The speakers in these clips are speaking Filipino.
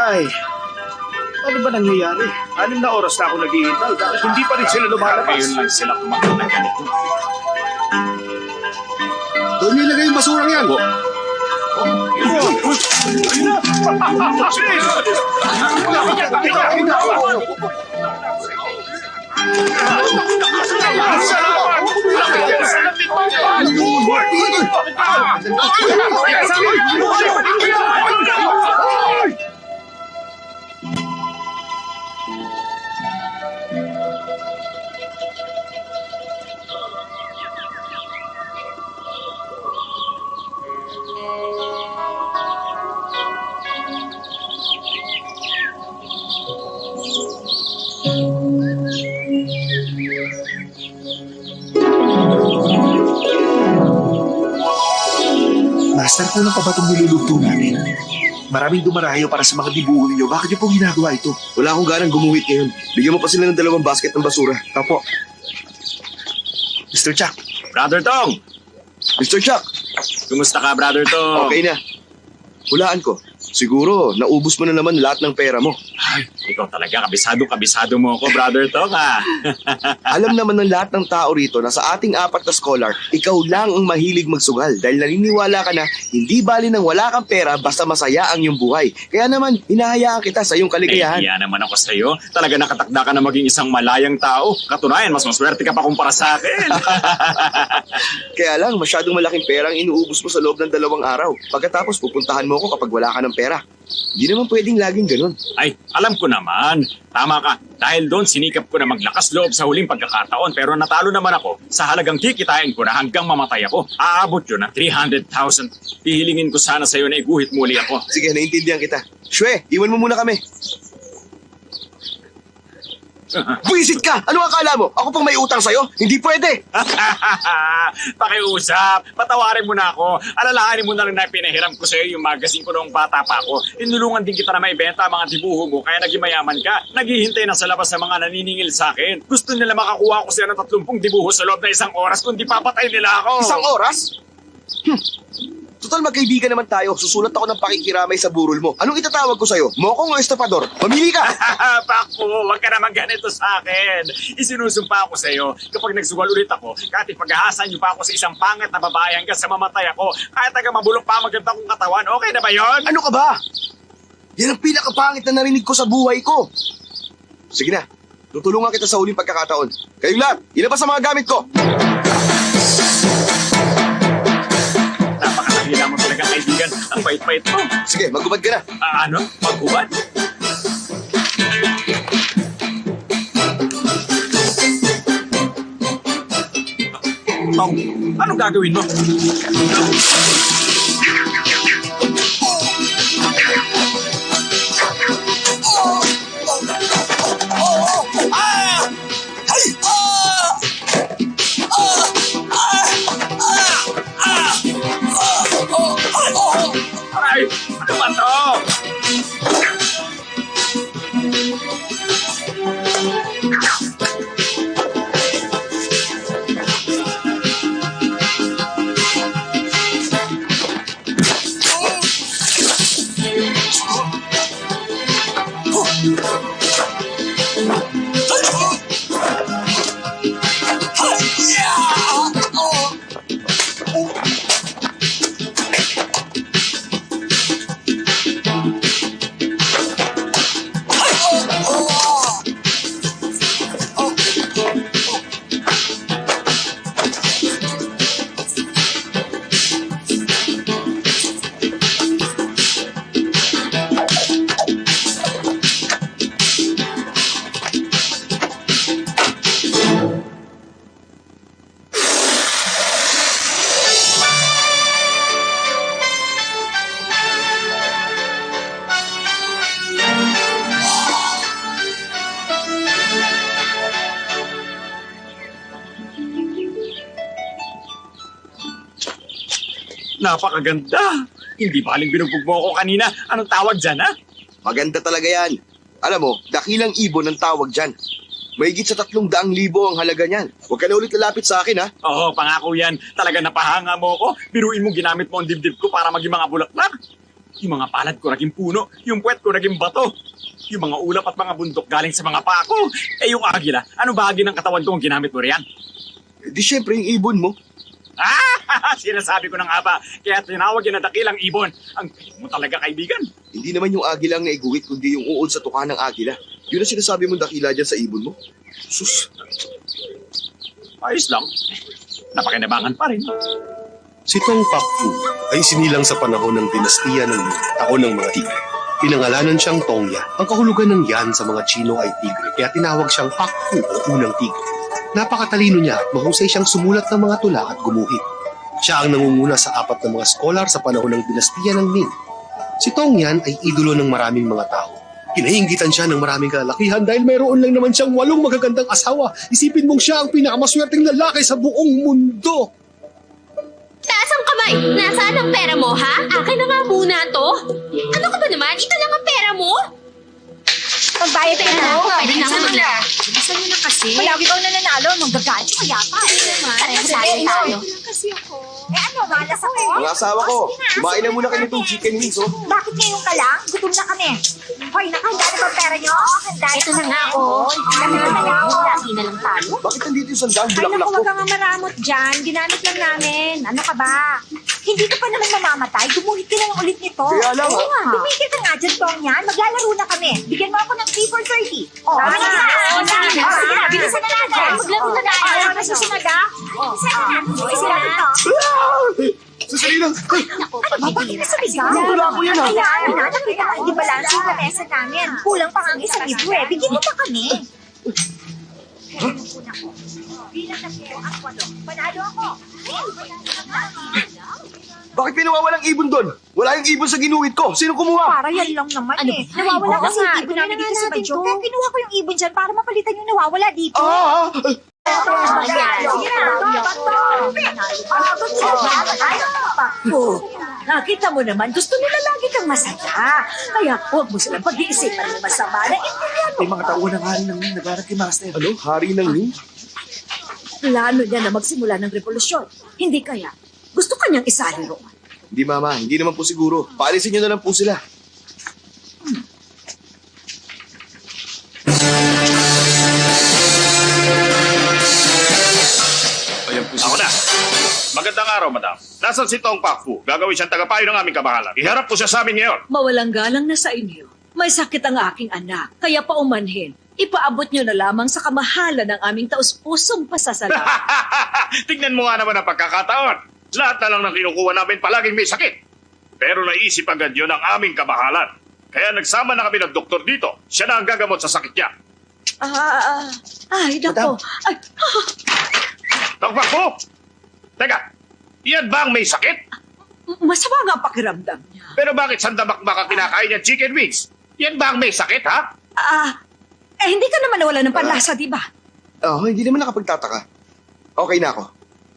Ay, ano ba nangyayari? 6 na oras na ako naghihintay. Bakit hindi pa rin sila lumalabas? Ngayon lang sila tumakbo na ganito. Doon niyo ilagay yung basurang yan. Master, kulang pa ba itong nilulugtong namin? Maraming dumarayo para sa mga dibuho ninyo. Bakit niyo pong ginagawa ito? Wala akong ganang gumuhit ngayon. Bigyan mo pa sila ng 2 basket ng basura. Opo. Mr. Chuck, Brother Tong! Mr. Chuck, Kumusta ka, Brother Tong? okay na. Hulaan ko. Siguro, naubos mo na naman lahat ng pera mo. Ay, ikaw talaga, kabisado mo ako, Brother Tong, ha? Alam naman ng lahat ng tao rito na sa ating 4 na scholar, ikaw lang ang mahilig magsugal dahil naniniwala ka na hindi bali ng wala kang pera basta masaya ang iyong buhay. Kaya naman, hinahayaan kita sa iyong kaligayahan. Iya naman ako sa'yo. Talaga nakatakda ka na maging isang malayang tao. Katunayan, mas maswerte ka pa kumpara sa akin. Kaya lang, masyadong malaking pera ang inuubos mo sa loob ng 2 araw. Pagkatapos, pupuntahan mo ako kapag wala ka ng pera. Hindi naman pwedeng laging ganun. Ay, alam ko naman. Tama ka. Dahil doon, sinikap ko na maglakas loob sa huling pagkakataon. Pero natalo naman ako sa halagang kikitain ko na hanggang mamatay ako. Aabot yun ng 300,000. Hihilingin ko sana sa'yo na iguhit muli ako. Sige, naintindihan kita. Shwe, iwan mo muna kami. Buisit ka! Ano akala mo? Ako pang may utang sa'yo? Hindi pwede! Pakiusap, patawarin mo na ako. Alalahanin mo na rin na pinahiram ko sa'yo yung magazine ko noong bata pa ako. Inulungan din kita na maibenta ang mga dibuho mo kaya naging mayaman ka. Naghihintay na sa labas sa mga naniningil sa akin. Gusto nila makakuha ko sila ng 30 dibuho sa loob na 1 oras kundi papatay nila ako. 1 oras? Total magkaibigan naman tayo. Susulat ako ng pakikiramay sa burol mo. Anong itatawag ko sa'yo? Mokong o estapador? Mamili ka! Paku, wag ka naman ganito sa akin. Isinusumpa ako sa iyo kapag nagsugal ulit ako, kahit ipag-ahasan niyo pa ako sa isang pangat na babae hanggang sa mamatay ako, kahit taga mabulok pa maganda kong katawan, okay na ba yon? Ano ka ba? Yan ang pinakapangit na narinig ko sa buhay ko. Sige na, tutulungan kita sa huling pagkakataon. Kayong lahat, ilabas ang mga gamit ko. Napakakahila mo talaga kaibigan. Ang pait-pait mo. Sige, magubad ka na. Ano? Maghubad? Tong, anong gagawin mo? Ay, ano ba to? Napakaganda. Hindi baling binugbog mo ako kanina. Anong tawag dyan, ha? Maganda talaga yan. Alam mo, dakilang ibon ang tawag dyan. Mahigit sa 300,000 ang halaga niyan. Huwag ka na ulit lalapit sa akin, ha? Oo, pangako yan. Talaga napahanga mo ako. Biruin mo ginamit mo ang dibdib ko para maging mga bulaklak. Yung mga palad ko naging puno, yung puwet ko naging bato. Yung mga ulap at mga bundok galing sa mga paa ko. Eh yung agila, ano bahagi ng katawan ko ang ginamit mo riyan? Di syempre yung ibon mo. Sinasabi ko na nga ba, kaya tinawag yun na dakilang ibon. Ang pilit mo talaga, kaibigan. Hindi naman yung agila ang naiguhit, kundi yung uod sa tuka ng agila. Yun ang sinasabi mong dakila dyan sa ibon mo. Sus, Ayos lang. Napakinabangan pa rin. Si Tong Pakfu ay sinilang sa panahon ng dinastiya ng taon ng mga tigre. Pinangalanan siyang Tongya. Ang kahulugan ng yan sa mga Chino ay tigre, kaya tinawag siyang Pakfu o unang tigre. Napakatalino niya at mahusay siyang sumulat ng mga tula at gumuhit. Siya ang nangunguna sa 4 na mga scholar sa panahon ng dinastiya ng Ming. Si Tongyan ay idolo ng maraming mga tao. Kinainggitan siya ng maraming kalalakihan dahil mayroon lang naman siyang 8 magagandang asawa. Isipin mong siya ang pinakamaswerteng lalaki sa buong mundo. Taas ang kamay! Nasaan ang pera mo, ha? Akin na nga muna to. Ano ka ba naman? Ito lang ang pera mo? Pagbayad tayo na ako. Pwede na Bilisan mo nga. na. Bilisan mo na kasi. Palagi bang nananalo? Magagalit ka yata. Pareho tayo. Kasi ako. Eh ano, malas ako. mga asawa ko, kumain na muna kayo itong chicken wings, oh. Bakit ngayon ka lang? Gutom na kami. Hoy, nakahanda na ba ang pera nyo? Handa Ito na nga, oh. Lagi na lang tayo. Bakit nandito yung sandang Ay, bulaklak naku, ko? wag kang maramot dyan. Ginamit lang namin. Ano ka ba? Hindi ka pa naman mamamatay. Gumuhit ka na lang ulit nito. Kaya lang, Oo ah. nga. Tumigil ka nga dyan, Tong yan. Maglalaro na kami. Bigyan mo ako ng 3 for 30. Oh, Tama sige na. na. Oo, sige na. Sige na. Bilisan na natin. Maglaro na tayo. Ano na susunod, ha? Bilisan na. Bilisan na ito. Sasali lang. Naku, Bakit ka sa bigas? Wala ko yan, ah. Ayan, nakita ko hindi balanse yung lamesa namin. Kulang pa nga ang isang libo eh. Bigyan mo pa kami. Bilang na po ang 8. Panalo ako. Bakit pinawawalang ibon doon? Wala yung ibon sa ginuhit ko. Sino kumuha? Para yan lang naman Ano eh. ba? Nawawala Oo kasi nga, yung ibon namin dito sa Badyo. Kaya kinuha ko yung ibon dyan para mapalitan yung nawawala dito. Nakita mo naman, gusto nila lagi kang masaya. Kaya huwag mo silang pag-iisipan ng masama na May mga tauhan ng hari ng nagharap kay Master. Ano? Hari ng Ming? plano niya na magsimula ng revolusyon. Hindi kaya, gusto kanyang isali roon. Hindi, Mama. Hindi naman po siguro. Paalisin nyo na lang po sila. Ayan po ako na. Magandang araw, madam. Nasaan si Tong Pakfu? Gagawin siyang tagapayo ng aming kabahalan. Iharap po siya sa amin ngayon. Mawalang galang na sa inyo. May sakit ang aking anak, kaya paumanhin. Ipaabot niyo na lamang sa kamahalan ng aming taus-pusong pasasalamat. Tignan mo nga naman ang pagkakataon. Lahat na lang ng kinukuha namin palaging may sakit. Pero naisip agad yun ang aming kabahalan. Kaya nagsama na kami ng doktor dito. Siya na ang gagamot sa sakit niya. Ay, nako. Ay, Tong Pakfu! Teka, yan ba ang may sakit? masama nga ang pakiramdam niya. Pero bakit sandamakmak ang kinakain niya chicken wings? Yan ba ang may sakit, ha? Hindi ka naman nawala ng panlasa, di ba? Oh, hindi naman nakapagtataka. Okay na ako.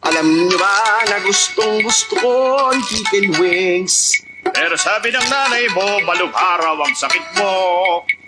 Alam niyo ba na gustong gusto ko ang chicken wings? Pero sabi ng nanay mo, malubha raw ang sakit mo.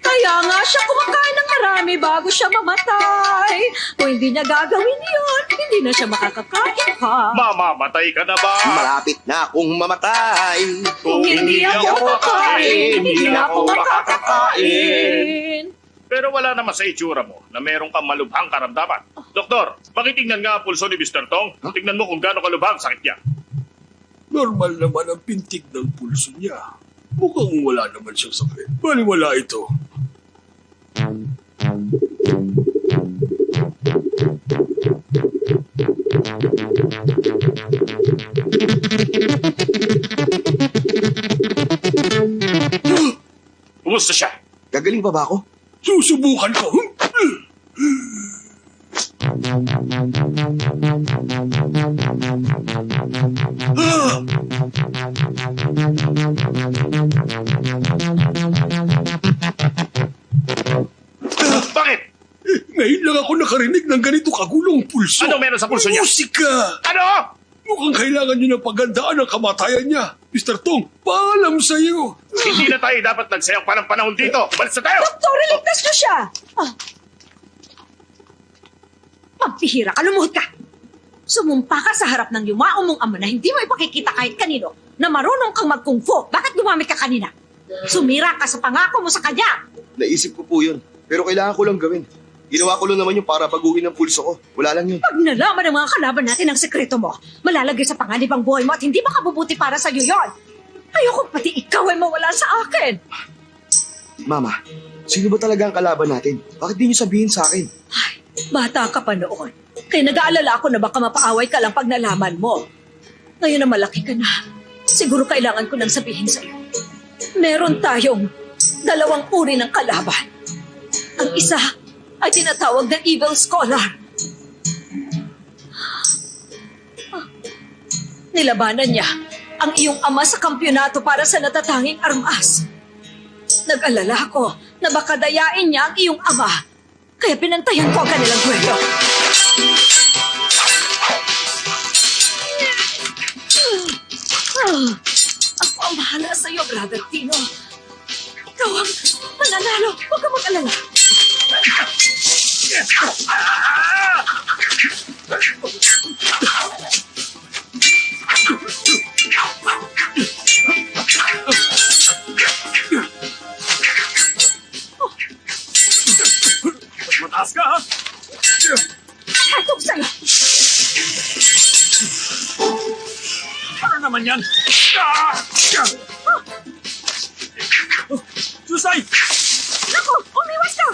Kaya nga siya kumakain ng marami bago siya mamatay. Kung hindi niya gagawin yun, hindi na siya makakakain pa. Mamamatay ka na ba? Malapit na akong mamatay. Kung hindi ako makakain, hindi na ako makakakain. Pero wala naman sa itsura mo na meron kang malubhang karamdaman. Doktor, pakitingnan nga ang pulso ni Mr. Tong. Tingnan mo kung gaano kalubhang sakit niya. Normal naman ang pintig ng pulso niya. Mukhang wala naman siyang sakit. Baliwala ito. Kumusta siya? Gagaling pa ba ako? Susubukan ko. Bakit? Ngayon lang ako nakarinig ng ganito kagulong pulso. Ano meron sa pulso niya? Musika! Ano? Mukhang kailangan niyo ng pagandaan ang kamatayan niya. Mr. Tong, paalam sa iyo. Hindi na tayo dapat nagsayang pa ng panahon dito. Balis na tayo! Doktor, iligtas niyo siya! Magpihira ka, lumuhod ka! Sumumpa ka sa harap ng yumao mong ama na hindi mo ipakikita kahit kanino na marunong kang mag-kung fu. Bakit gumamit ka kanina? Sumira ka sa pangako mo sa kanya. Naisip ko po yun. Pero kailangan ko lang gawin. Ginawa ko lang naman yung para baguhin ang pulso ko. Wala lang yun. Pag nalaman ng mga kalaban natin ang sekreto mo, malalagay sa panganib ang buhay mo at hindi makabubuti para sa iyo yon. Ayoko pati ikaw ay mawala sa akin. Mama, sino ba talaga ang kalaban natin? Bakit di niyo sabihin sa akin? Ay, bata ka pa noon. Kaya nag-aalala ako na baka mapaaway ka lang pag nalaman mo. Ngayon na malaki ka na, siguro kailangan ko nang sabihin sa iyo. Meron tayong dalawang uri ng kalaban. Ang isa ay tinatawag na Evil Scholar. Nilabanan niya ang iyong ama sa kampyonato para sa natatanging armas. Nag-alala ko na baka dayain niya ang iyong ama. Kaya pinantayan ko ang kanilang duelo. Ako ang bahala sa iyo, Brother Tino. Ikaw ang mananalo. Huwag ka mag-alala. Mataas ka, ha? Hatog sa'yo. Ano naman yan? Susay! Naku, umiwas ka!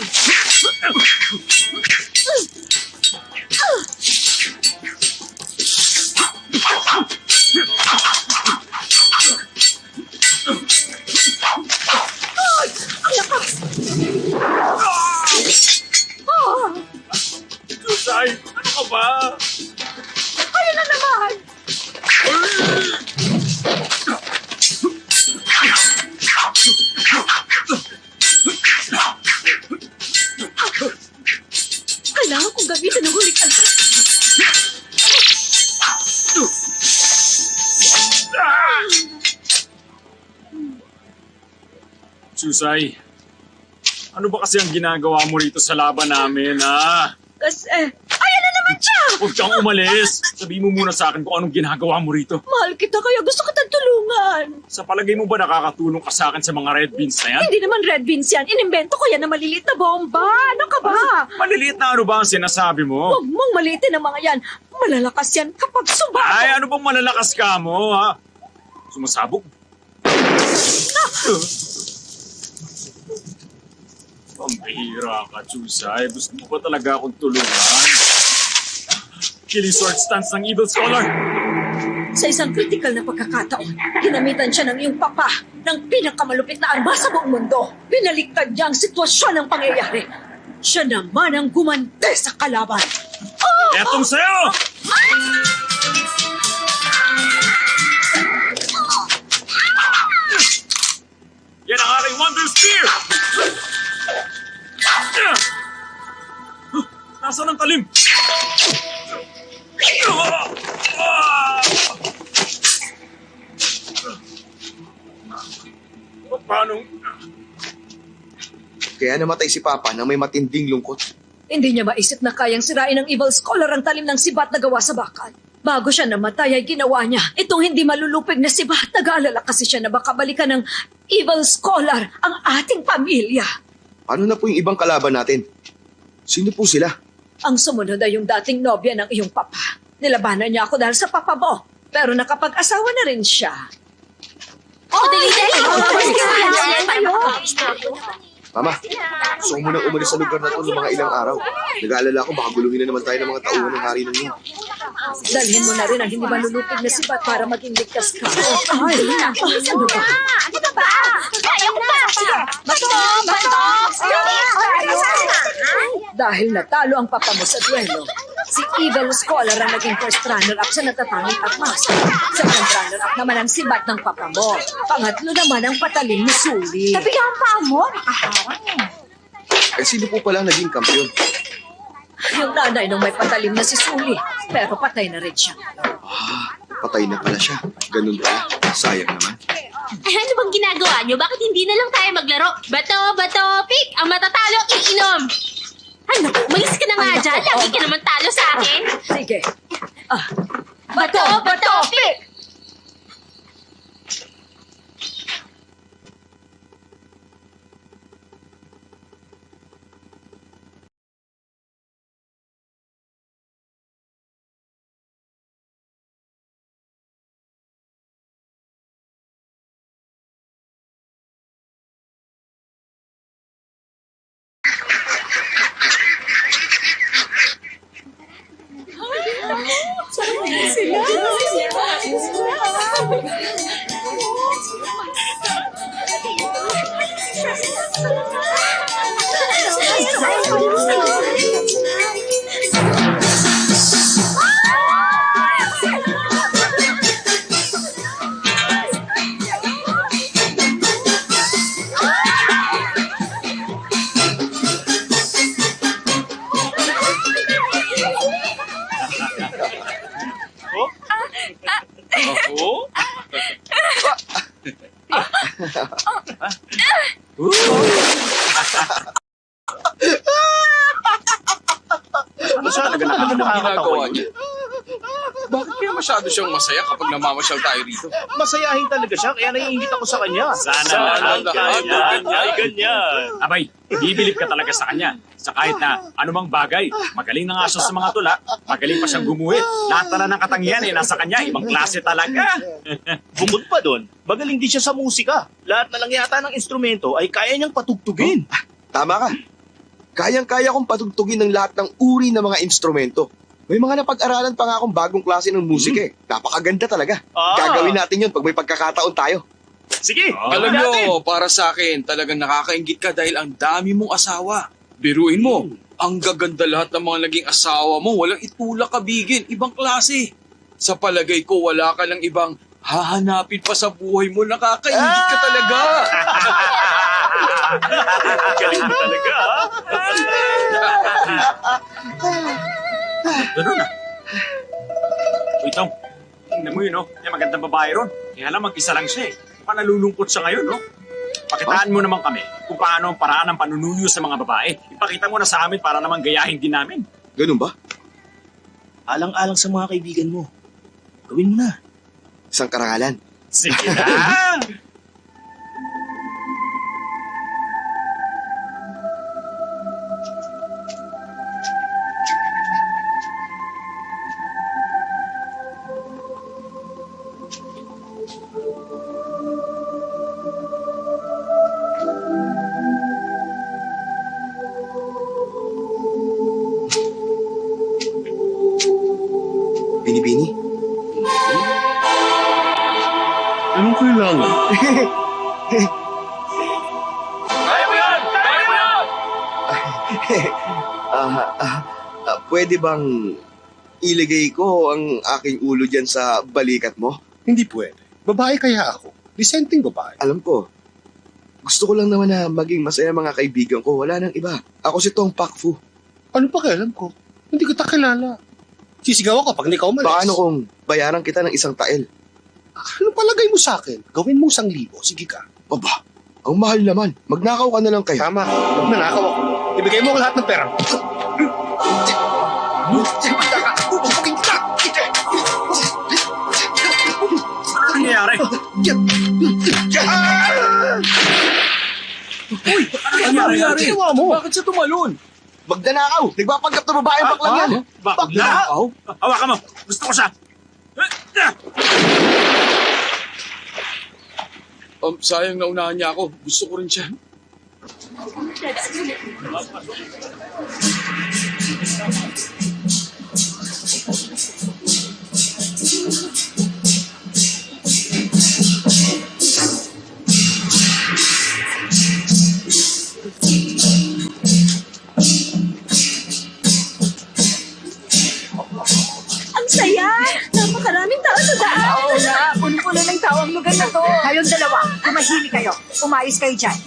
Ay, ang lakas! Susay! Ano ka ba? Ayun na naman! Kailangan kong gamitin ang huling alas. Susay, ano ba kasi ang ginagawa mo rito sa laban namin, ha? Kasi, ayan na naman siya! Huwag kang umalis. Sabihin mo muna sa akin kung anong ginagawa mo rito. Mahal kita kaya gusto kitang tulungan. Sa palagay mo ba nakakatulong ka sa akin sa mga red beans na yan? Hindi naman red beans yan. Inimbento ko yan na maliliit na bomba. Ano ka ba? Maliliit na ano ba ang sinasabi mo? Huwag mong maliitin ang mga yan. Malalakas yan kapag sumabog. Ay, ano bang malalakas ka mo, ha? Sumasabog? Pambihira ka, Chusay. Gusto mo ba talaga akong tulungan? Killing sword stance ng Evil Scholar. Sa isang kritikal na pagkakataon, ginamitan siya ng iyong papa ng pinakamalupit na armas sa buong mundo. Binaliktad niya ang sitwasyon ng pangyayari. Siya naman ang gumante sa kalaban. Etong sa'yo! Yan ang aking Wonder Spear! Nasaan ang talim? Paano? Kaya namatay si Papa na may matinding lungkot. Hindi niya maisip na kayang sirain ng Evil Scholar ang talim ng sibat na gawa sa bakal. Bago siya namatay ay ginawa niya itong hindi malulupig na sibat. Nag-aalala kasi siya na baka balikan ng Evil Scholar ang ating pamilya. Ano na po yung ibang kalaban natin? Sino po sila? Ang sumunod ay yung dating nobya ng iyong papa. Nilabanan niya ako dahil sa papa mo. Pero nakapag-asawa na rin siya. Dali. Mama, gusto ko munang umalis sa lugar na to ng mga ilang araw. Nag-aalala ko baka guluhin na naman tayo ng mga tauhan ng hari ng yun. Dalhin mo na rin ang hindi malulupig na sibat para maging ligtas ka. Ay, ano ba? Ano ba? Kaya ko pa! Bato! Dahil natalo ang papa mo sa duelo, si Evil Scholar ang naging first runner-up sa natatanging armas. Second runner-up naman ang sibat ng papa mo. Pangatlo naman ang patalim ni Suli. Tabi ka ang paa mo, nakaharang eh. Sino po pala naging kampiyon? Yung nanay nung may patalim na si Suli, pero patay na rin siya. Patay na pala siya. Ganun pala. Sayang naman. Ay, ano bang ginagawa nyo? Bakit hindi na lang tayo maglaro? Bato, pick! Ang matatalo, iinom! Ay, naku, umalis ka na nga Ay, naku, dyan. Lagi ka naman talo sa akin. Sige, Bato! Bato! Pick! Talaga nakakatawa niya. Bakit kaya masyado siyang masaya kapag namamasyal tayo rito? Masayahin talaga siya, kaya naiingit ako sa kanya. Sana lahat Ay, ganyan. Abay, bibilip ka talaga sa kanya. Sa kahit na anumang bagay, magaling na nga siya sa mga tula, magaling pa siyang gumuhit. Lahat na ng katangian nasa kanya, ibang klase talaga. Bukod pa doon, magaling din siya sa musika. Lahat na lang yata ng instrumento ay kaya niyang patugtugin. Tama ka. Kayang-kaya kong patugtugin ng lahat ng uri ng mga instrumento. May mga napag-aralan pa nga akong bagong klase ng musika eh. Napakaganda talaga. Gagawin natin yun pag may pagkakataon tayo. Sige, Alam gawin natin. nyo, para sa akin, talagang nakakaingit ka dahil ang dami mong asawa. Biruin mo, ang gaganda lahat ng mga naging asawa mo, walang itulak kabigin, ibang klase. Sa palagay ko, wala ka lang ibang hahanapin pa sa buhay mo, nakakaingit ka talaga. Galing talaga, ha? Ganun na. Uy, Tong, tingnan mo yun, no? Yung magandang babae ron. Kaya lang mag-isa lang siya eh. Mukhang nalulungkot siya ngayon, no? Pakitaan mo naman kami kung paano ang paraan ng panunuyo sa mga babae. Ipakita mo na sa amin para naman gayahin din namin. Ganun ba? Alang-alang sa mga kaibigan mo. Gawin mo na. Isang karangalan. Sige na! Bini-bini. Anong kailangan? Kaya mo yan! Kaya mo yan! Pwede bang iligay ko ang aking ulo dyan sa balikat mo? Hindi pwede. Babae kaya ako. Disenteng babae. Alam ko. Gusto ko lang naman na maging masaya mga kaibigan ko. Wala nang iba. Ako si Tong Pakfu. Ano pa kailan ko? Hindi kita kilala. Sisigaw ako pag ikaw umalis. Paano kung bayaran kita ng isang tael? Ano palagay mo sa akin? Gawin mo 1,000. Sige ka. Aba, ang mahal naman. Magnakaw ka na lang kayo. Tama. Huwag nanakaw ako. Ibigay mo ko lahat ng pera. Ano nangyayari? Uy! Ano nangyayari? Ginawa mo? Bakit siya tumalon? Magnanakaw! Nagpapanggap na babae baklang yan. Bakla? Hawakan mo! Gusto ko siya! Sayang na unahan niya ako. Gusto ko rin siya. Ang saya! Napakaraming tao sa daan! Oo na, puno-puno ng tao ang lugar na to. Kayong dalawa, tumahimik kayo. Umayos kayo dyan.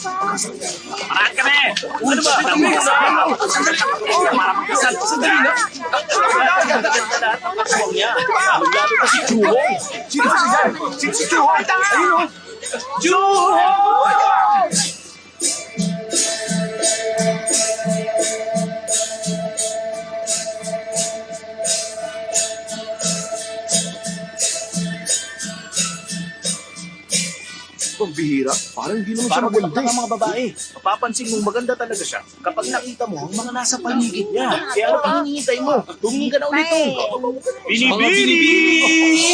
Parahan kami! Ano ba? Para magkasal. Sandali na! Lalo pa si Chuho. Si Chuho! Ayun o! Chuho! Pambihira. Parang hindi naman siya Parang maganda bulak eh. ang mga babae. Mapapansin mong maganda talaga siya kapag nakita mo ang mga nasa paligid niya. Kaya ano pang hinihintay mo? Tumingin ka na ulit. Mga binibini!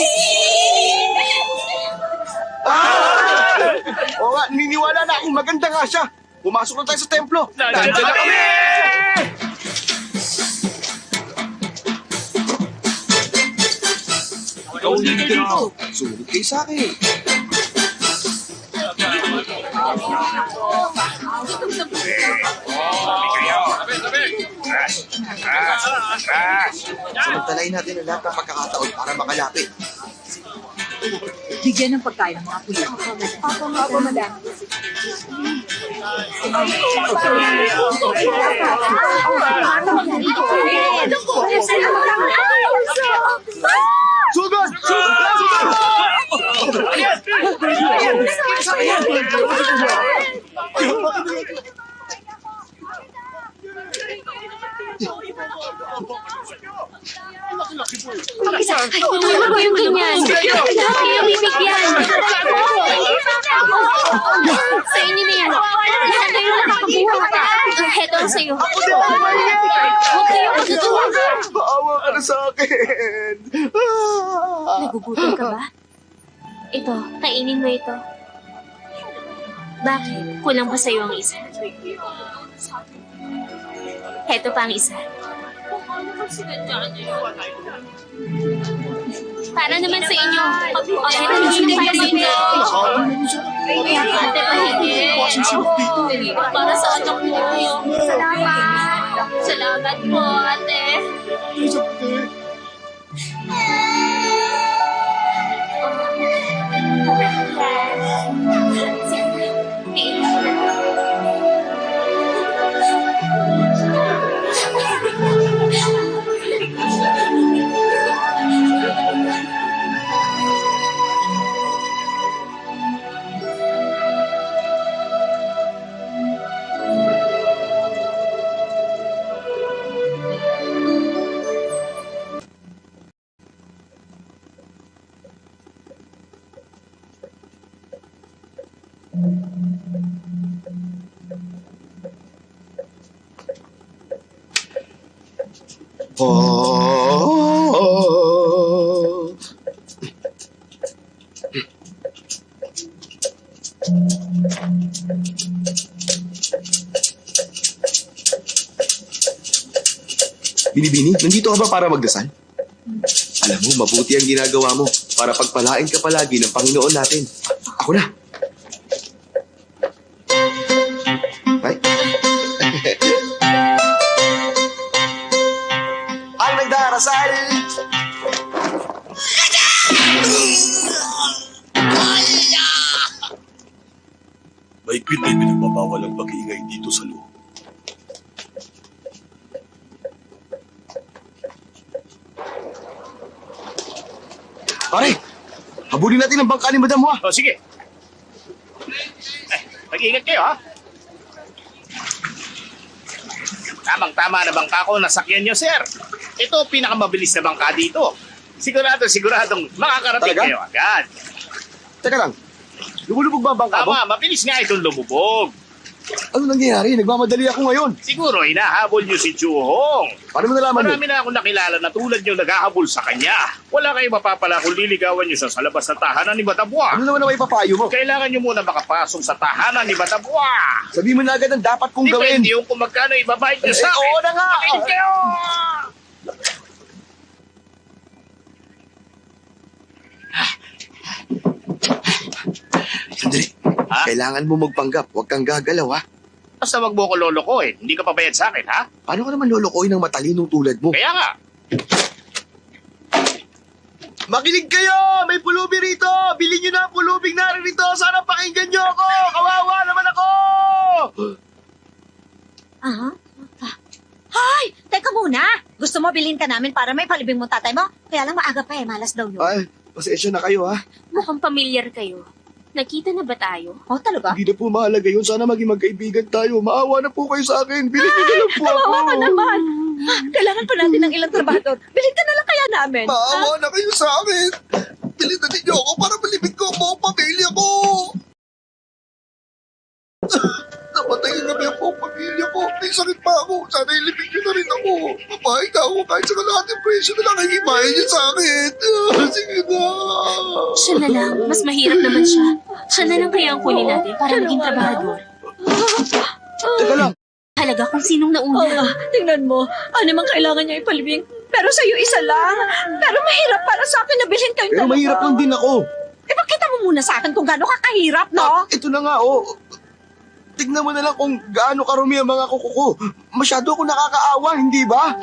Oo nga, niniwala na akong maganda nga siya. Pumasok na tayo sa templo. Nandiyan na kami! Ikaw din dito. Sumunod kayo sa akin. Samantalahin natin ang lahat ng pagkakataon para makalapit. Bigyan ng pagkain ng mga kuya. Opo, madam. Sugod! Sugod! Ano ba yung ganyan? Kailangan kayo bibigyan. Sa inyo na yan. Lahat kayo nakakabuha pa. Heto ang sa'yo. Huwag kayo magtutuwa. Maawa ka na sa akin. Nagugutom ka ba? Ito, kainin mo ito. Bakit? Kulang pa sa'yo ang isa. Heto pa ang isa. Para naman sa inyo. Heto naman para sa inyo. Ate, pahingi. Para sa anak mo. Salamat. Salamat po, ate. Oh. Binibini, nandito ka ba para magdasal? Alam mo, mabuti ang ginagawa mo para pagpalain ka palagi ng Panginoon natin. Ako na. Ay. Ang nagdarasal! Mahigpit ay pinagbabawal ang pag-iingay dito sa loob. Pare, habulin natin ang bangka ni Madam Hua. O, sige. Mag-ingat kayo, ha? Tamang-tama na bangka ko, nasakyan niyo, sir. Ito, pinakamabilis na bangka dito. Siguradong makakarating Talaga? kayo agad. Teka lang, lumulubog ba ang bangka mo? Tama, mabilis nga itong lumubog. Ano nangyayari? Nagmamadali ako ngayon. Siguro, hinahabol niyo si Chuhong. Paano mo nalaman yun? Marami na akong nakilala na tulad niyo naghahabol sa kanya. Wala kayong mapapala kung liligawan niyo siya sa labas ng tahanan ni Batabua. Ano naman ang ipapayo mo? Kailangan niyo muna makapasok sa tahanan ni Batabua. Sabi mo na agad ang dapat kong gawin. Depende yung kung magkano ibabayad niyo sa akin. Oo na nga. Makinig kayo! Sandali. Ha? Kailangan mo magpanggap. Huwag kang gagalaw, ha? Basta wag mo ko lolokohin. Hindi ka pabayad sa akin, ha? Paano ka naman lolokohin ng matalinong tulad mo? Kaya nga. Makinig kayo! May pulubi rito! Bilhin nyo na ang pulubing naririto! Sana pakinggan nyo ako! Kawawa naman ako! Aha. Hoy! Teka muna! Gusto mo bilhin ka namin para may palibing mo tatay mo? Kaya lang maaga pa malas daw yun. Ay, pasensya na kayo, ha? Mukhang pamilyar kayo. Nakita na ba tayo? Oh, talaga? Hindi na po mahalaga yun. Sana maging magkaibigan tayo. Maawa na po kayo sa akin. Bilhin nyo na lang po ako. Kawawa ka naman. Kailangan pa natin ng ilang trabador. Bilhin ka na lang kaya namin. Maawa na kayo sa akin. Bilhin na ninyo ako para malibig ko ang buong pamilya ko. Napatay na kami po ang pamilya ko. May sakit pa ako. Sana ilibig niyo na rin ako. Mapahit ako kahit sa kalahating presyo na lang hihimayin niyo sa akin. Sige na. Siya na lang. Mas mahirap naman siya. Siya na lang kaya ang kunin natin para maging trabahador. Teka lang. Halaga kung sinong Oo nauna. nga, tingnan mo. Ano mang kailangan niya ipalibing. Pero sa'yo isa lang. Pero mahirap para sa akin na bilhin kayong Pero dalawa. mahirap lang din ako. Eh, pakita mo muna sa akin kung gaano ka kahirap, no? Ito na nga, oh. Tignan mo na lang kung gaano karumi ang mga kuko ko. Masyado ako nakakaawa, hindi ba?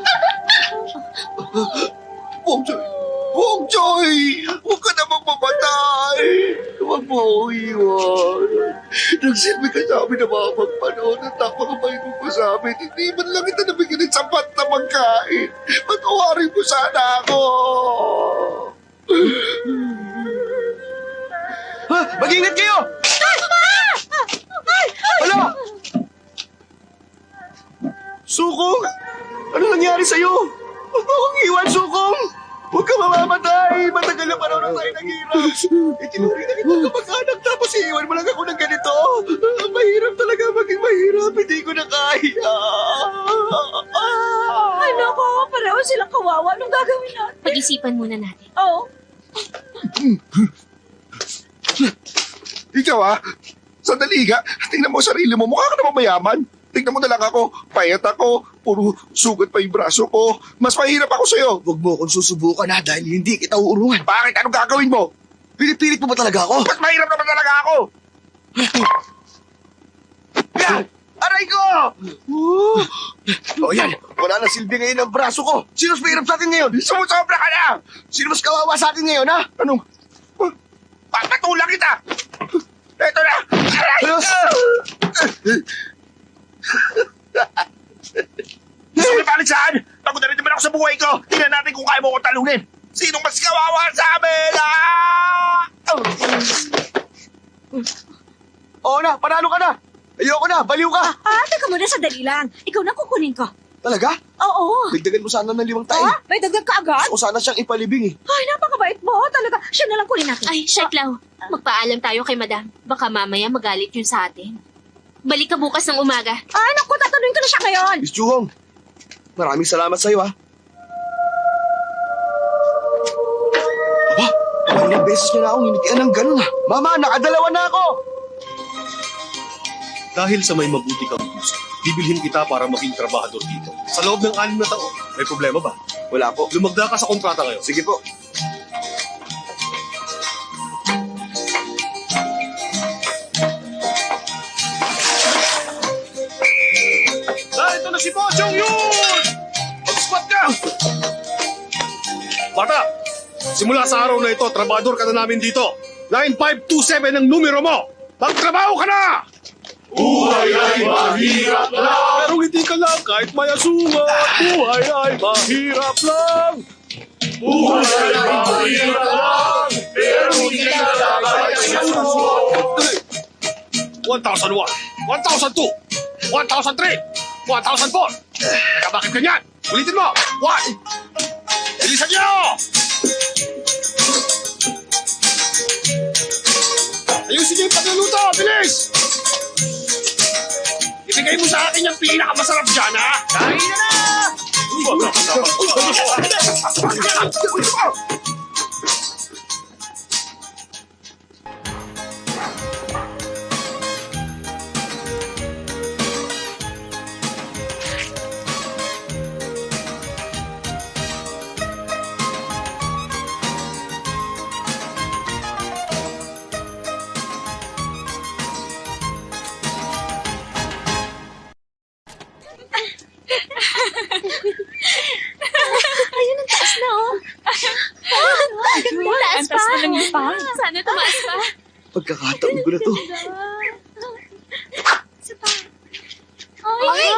Bong Joy! Huwag ka namang mamatay! Huwag mo ako iwan. Nagsilbi ka sa amin na mga pagpanood at napakabait mo pa sa amin. Hindi man lang kita nabigyan ng sapat na pagkain. Patawarin mo sana ako! Ha? Mag-ingat kayo! Hala! Sukong! Ano nangyari sa'yo? Huwag mo akong iwan, Sukong! Huwag ka mamamatay! Matagal na panahon na tayo naghirap! Itinuri na kita kamag-anak tapos iiwan mo lang ako ng ganito! Mahirap talaga maging mahirap! Hindi ko na kaya! Ay, naku, pareho silang kawawa. Anong gagawin natin? Pag-isipan muna natin. Oo. Ikaw sandali ka. Tingnan mo ang sarili mo. Mukha ka naman mayaman. Tingnan mo na lang ako. Payat ako. Puro sugat pa yung braso ko. Mas mahirap ako sa'yo. Huwag mo akong susubukan ha dahil hindi kita uurungan. Bakit? Anong gagawin mo? Pinipilit mo ba talaga ako? Mas mahirap naman talaga ako. Yan! Aray ko! O yan, wala na silbi ngayon ang braso ko. Sino mas mahirap sa atin ngayon? Sumusobra ka na! Sino mas kawawa sa atin ngayon, ha? Anong? Papatulang kita! Ito na! Aray! Ayos! Gusto mo na saan? Pagod na rin naman ako sa buhay ko. Tingnan natin kung kaya mo ko talunin. Sinong mas kawawa sa amin? Oo na, panalo ka na. Ayoko na, baliw ka. Teka muna, sandali lang. Ikaw na kukunin ko. Talaga? Oo. Dagdagan mo sana ng 5 tayo. May dagdag ka agad? Gusto ko sana siyang ipalibing eh. Ay, napakabait mo. Talaga, siya na lang kunin natin. Ay, Sheklaw. Magpaalam tayo kay madam. Baka mamaya magalit yun sa atin. Balik ka bukas ng umaga. Ay, naku, tatanungin ko na siya ngayon. Miss Juhong, maraming salamat sa'yo ha. Aba, ilang beses niya na akong hinitian ng ganun ha. Mama, nakadalawa na ako. Dahil sa may mabuti kang puso, bibilhin kita para maging trabahador dito. Sa loob ng 6 na taon, may problema ba? Wala po. Lumagda ka sa kontrata ngayon. Sige po. Ito na si Bochong yun! Mag-squat ka! Bata, simula sa araw na ito, trabador ka na namin dito. 9527 ang numero mo. Magtrabaho ka na! Buhay ay mahirap lang. Pero hindi ka lang kahit mayasumat. Buhay ay mahirap lang. Buhay ay mahirap lang. Pero hindi ka lang kahit mayasumat. 1,001, 1,002, 1,003, 1,004. Teka, bakit ganyan? Ulitin mo. 1. Bilisan niyo! Ayusin niyo yung pagluluto. Bilis! Ibigay mo sa akin yung pinakamasarap dyan, ha? Kain na na! Ayun, ang taas na, oh. Ang taas pa. Sana tumaas pa. Pagkakataon ko na to. Ay!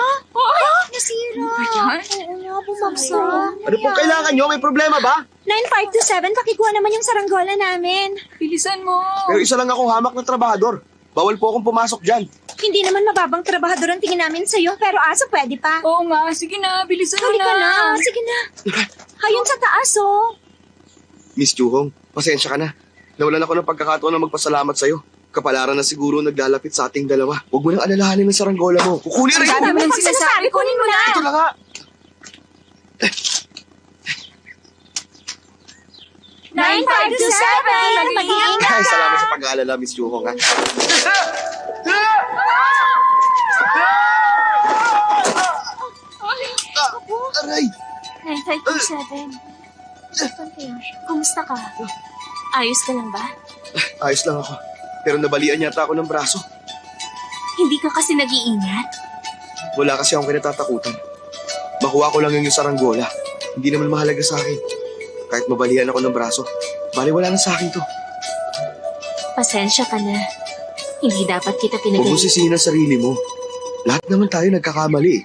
Nasira. Oo nga, bumagsak. Ano pong kailangan nyo? May problema ba? 9527, pakikuha naman yung saranggola namin. Bilisan mo. Pero isa lang akong hamak na trabahador. Bawal po akong pumasok dyan. Hindi naman mababang trabahador ang tingin namin sa'yo, pero aso pwede pa. Oo nga, sige na, bilisan mo Halika na. na, sige na. Ayun sa taas, oh. Miss Juhong, pasensya ka na. Nawalan ako ng pagkakataon na magpasalamat sa'yo. Kapalaran na siguro naglalapit sa ating dalawa. Huwag mo nang alalahanin ng saranggola mo. Kukunin rin Ang dami ko! mong sinasabi, kunin mo na! Ito na nga! 9527! Mag-iingat Ay, ka! salamat sa pag-aalala, Miss Yuhong, ha? Aray! 9527. Saan kaya siya? Kumusta ka? Ayos ka lang ba? Ayos lang ako. Pero nabalian yata ako ng braso. Hindi ka kasi nag-iingat. Wala kasi akong kinatatakutan. Makuha ko lang yung saranggola. Hindi naman mahalaga sa akin. Kahit mabalian ako ng braso, bali wala na sa akin to. Pasensya ka na. Hindi dapat kita Huwag mo pinagay. sisihin ang sarili mo. Lahat naman tayo nagkakamali eh.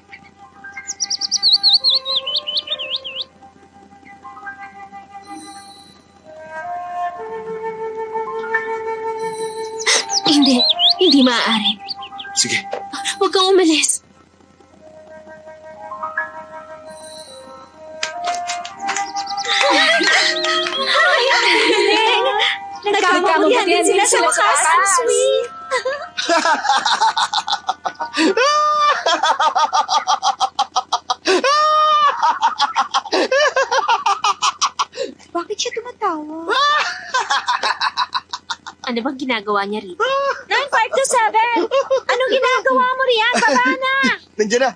Hindi. Hindi maaari. Sige, Huwag kang umalis. Nagkamamurihan din sila sa wakas. Ang sweet. Bakit siya tumatawa? Ano bang ginagawa niya rito? 9527! Anong ginagawa mo riyan? Baba na! nandiyan na.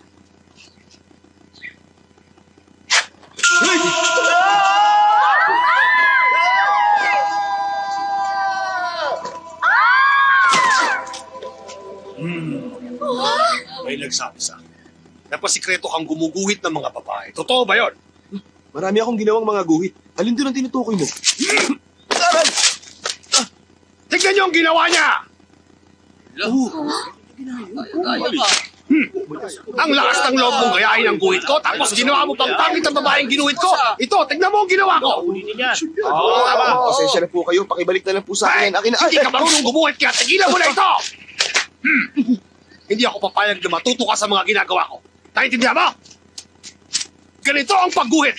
May nagsabi sa akin. Napasikreto kang gumuguhit ng mga babae. Totoo ba yon? Marami akong ginawang mga guhit. Alin doon ang tinutukoy mo? Aray! Tignan niyo ang ginawa niya! Ang lakas ng loob mong gayahin ang guhit ko, tapos ginawa mo pang pangit ang babaeng ginuhit ko. Ito, tignan mo ang ginawa ko. Pasensya na po kayo. Pakibalik na lang po sa akin. Akin na. Hindi ka marunong gumuhit, kaya tigilan mo na ito! Hindi ako papayag na matuto ka sa mga ginagawa ko. Naintindihan mo? Ganito ang pagguhit.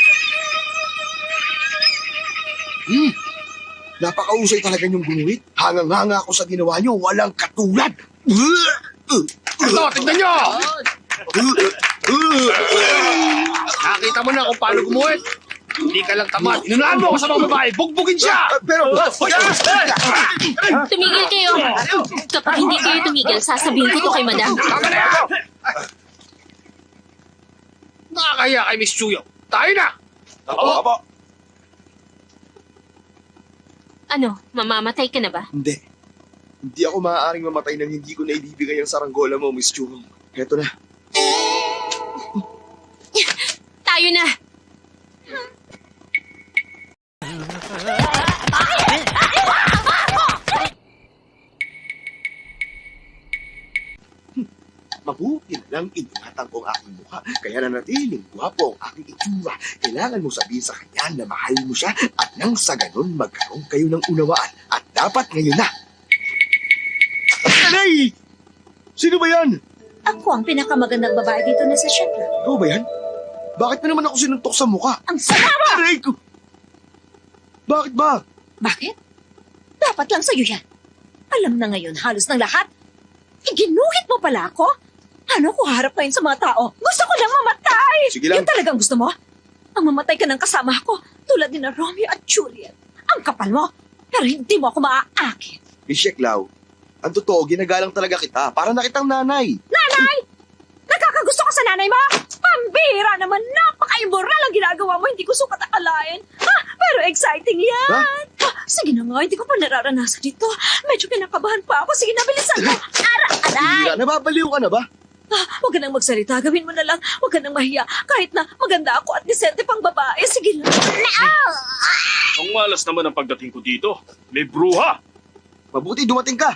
Napakausay talaga yung guhit. Hangang-hanga ako sa ginawa nyo. Walang katulad. Ito, tignan nyo! Nakita mo na kung paano gumuhit. Hindi ka lang tamad. Inunahan mo ako sa mga babae. Bugbugin siya! Pero... Tumigil kayo. Kapag hindi kayo tumigil, sasabihin ko to kay madam. Tama na yan! Nakakahiya kay Miss Chuyo. Tayo na! Apo. Ano, mamamatay ka na ba? Hindi. Hindi ako maaaring mamatay nang hindi ko na ibibigay ang saranggola mo, Miss Churong. Heto na. Tayo na! Mabuti na lang ingatan ko ang aking mukha. Kaya nanatiling gwapo ang aking itsura. Kailangan mo sabihin sa kanya na mahal mo siya at nang sa ganun magkaroon kayo ng unawaan. At dapat ngayon na. Aray! Sino ba yan? Ako ang pinakamagandang babae dito na sa Shetland. Ikaw ba yan? Bakit mo naman ako sinuntok sa mukha? Ang sama mo! Aray ko! Bakit ba? Bakit? Dapat lang sa'yo yan. Alam na ngayon halos ng lahat. Iginuhit mo pala ako? Ano ko harap ngayon sa mga tao? Gusto ko lang mamatay! Sige lang. Yan talagang gusto mo? Ang mamatay ka ng kasama ko, tulad ni na Romeo at Juliet. Ang kapal mo, pero hindi mo ako maaakit. Bishek Lau, ang totoo, ginagalang talaga kita. Para na kitang nanay. Nanay! Nakakagusto ka sa nanay mo? Pambira naman, napaka-immoral ang ginagawa mo, hindi ko sukat akalain. Ha? Pero exciting yan! Ha? Sige na nga, hindi ko pa nararanasan dito. Medyo kinakabahan pa ako. Sige na, bilisan mo. Aray! Tira, nababaliw ka na ba? Huwag ka nang magsalita. Gawin mo na lang. Huwag ka nang mahiya. Kahit na maganda ako at disente pang babae. Sige lang. Ang malas naman ang pagdating ko dito. May bruha. Mabuti dumating ka.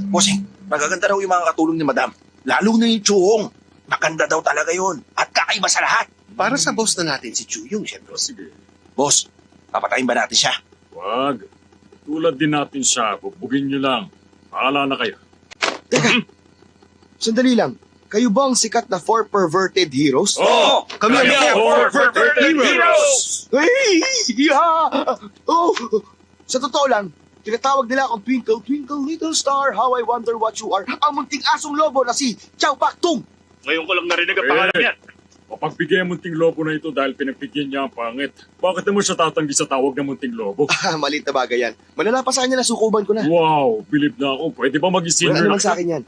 Bossing, magaganda raw yung mga katulong ni Madam. Lalo na yung Chuhong. Maganda daw talaga yun. At kakaiba sa lahat. Para sa boss na natin si Chuyong, syempre. Sige, Boss, papatayin ba natin siya? wag. Tulad din natin siya, bubugin nyo lang. Paala na kayo. Teka, sandali lang. Kayo ba ang sikat na 4 perverted heroes? Oo! Kami ang four perverted heroes! Hey! Yeah! Oh! Sa totoo lang, tinatawag nila akong Twinkle, Twinkle, Little Star, How I Wonder What You Are, ang munting asong lobo na si Chow Pak Tung! Ngayon ko lang narinig ang pangalan niyan. Pagbigyan munting lobo na ito dahil pinagbigyan niya ang pangit. Bakit naman siya tatanggi sa tawag ng munting lobo? Malit na bagay yan. Malala pa sa kanya na sukuban ko na. Wow, believe na ako. Pwede ba mag-senior Wala naman sa akin yan.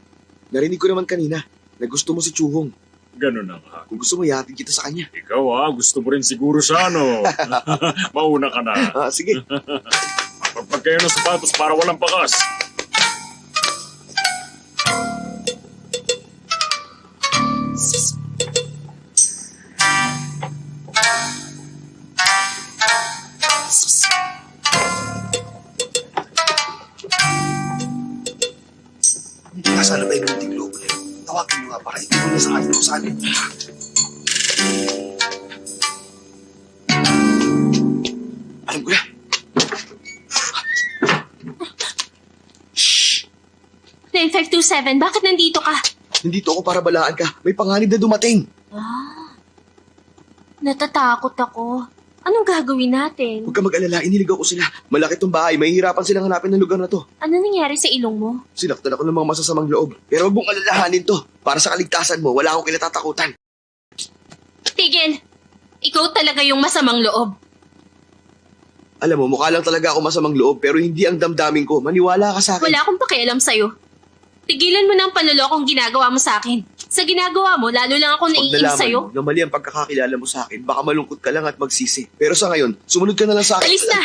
Narinig ko naman kanina na gusto mo si Chuhong. Ganun na nga. Kung gusto mo, ihatid kita sa kanya. Ikaw gusto mo rin siguro siya, no? Mauna ka na. Sige. Pagpag kayo ng sapatos para walang bakas. Nasaan na ba yung munting lobo na yun? Tawagin mo nga para hindi mo na sa akin kung saan yun. Alam ko na. 9527, bakit nandito ka? Nandito ako para balaan ka. May panganib na dumating. Natatakot ako. Anong gagawin natin? Huwag ka mag-alala, iniligaw ko sila. Malaki tong bahay, mahihirapan silang hanapin ng lugar na to. Ano nangyari sa ilong mo? Sinaktan ako ng mga masasamang loob. Pero huwag mong alalahanin to. Para sa kaligtasan mo, wala akong kinatatakutan. Tigil! Ikaw talaga yung masamang loob. Alam mo, mukha lang talaga ako masamang loob, pero hindi ang damdamin ko. Maniwala ka sa akin. Wala akong pakialam sa'yo. Tigilan mo na ang panlolokong ginagawa mo sa akin. Sa ginagawa mo, lalo lang ako Pag naiinis nalaman sa'yo. mo na mali ang pagkakakilala mo sa akin, baka malungkot ka lang at magsisi. Pero sa ngayon, sumunod ka na lang sa akin. Alis na!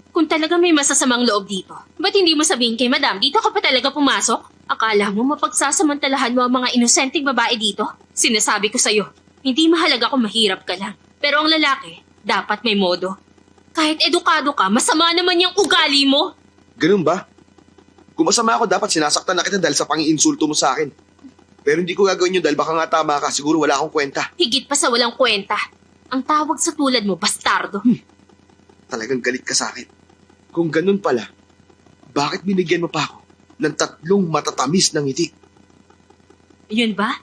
Kung talaga may masasamang loob dito, ba't hindi mo sabihin kay madam, dito ka pa talaga pumasok? Akala mo mapagsasamantalahan mo ang mga inosenteng babae dito? Sinasabi ko sa'yo, hindi mahalaga kung mahirap ka lang. Pero ang lalaki, dapat may modo. Kahit edukado ka, masama naman yung ugali mo. Ganun ba? Kung masama ako, dapat sinasaktan na kita dahil sa pangiinsulto mo sa akin. Pero hindi ko gagawin yun dahil baka nga tama ka, siguro wala akong kwenta. Higit pa sa walang kwenta. Ang tawag sa tulad mo, bastardo. Talagang galit ka sa akin. Kung ganun pala, bakit binigyan mo pa ako ng 3 matatamis ng ngiti? Yun ba?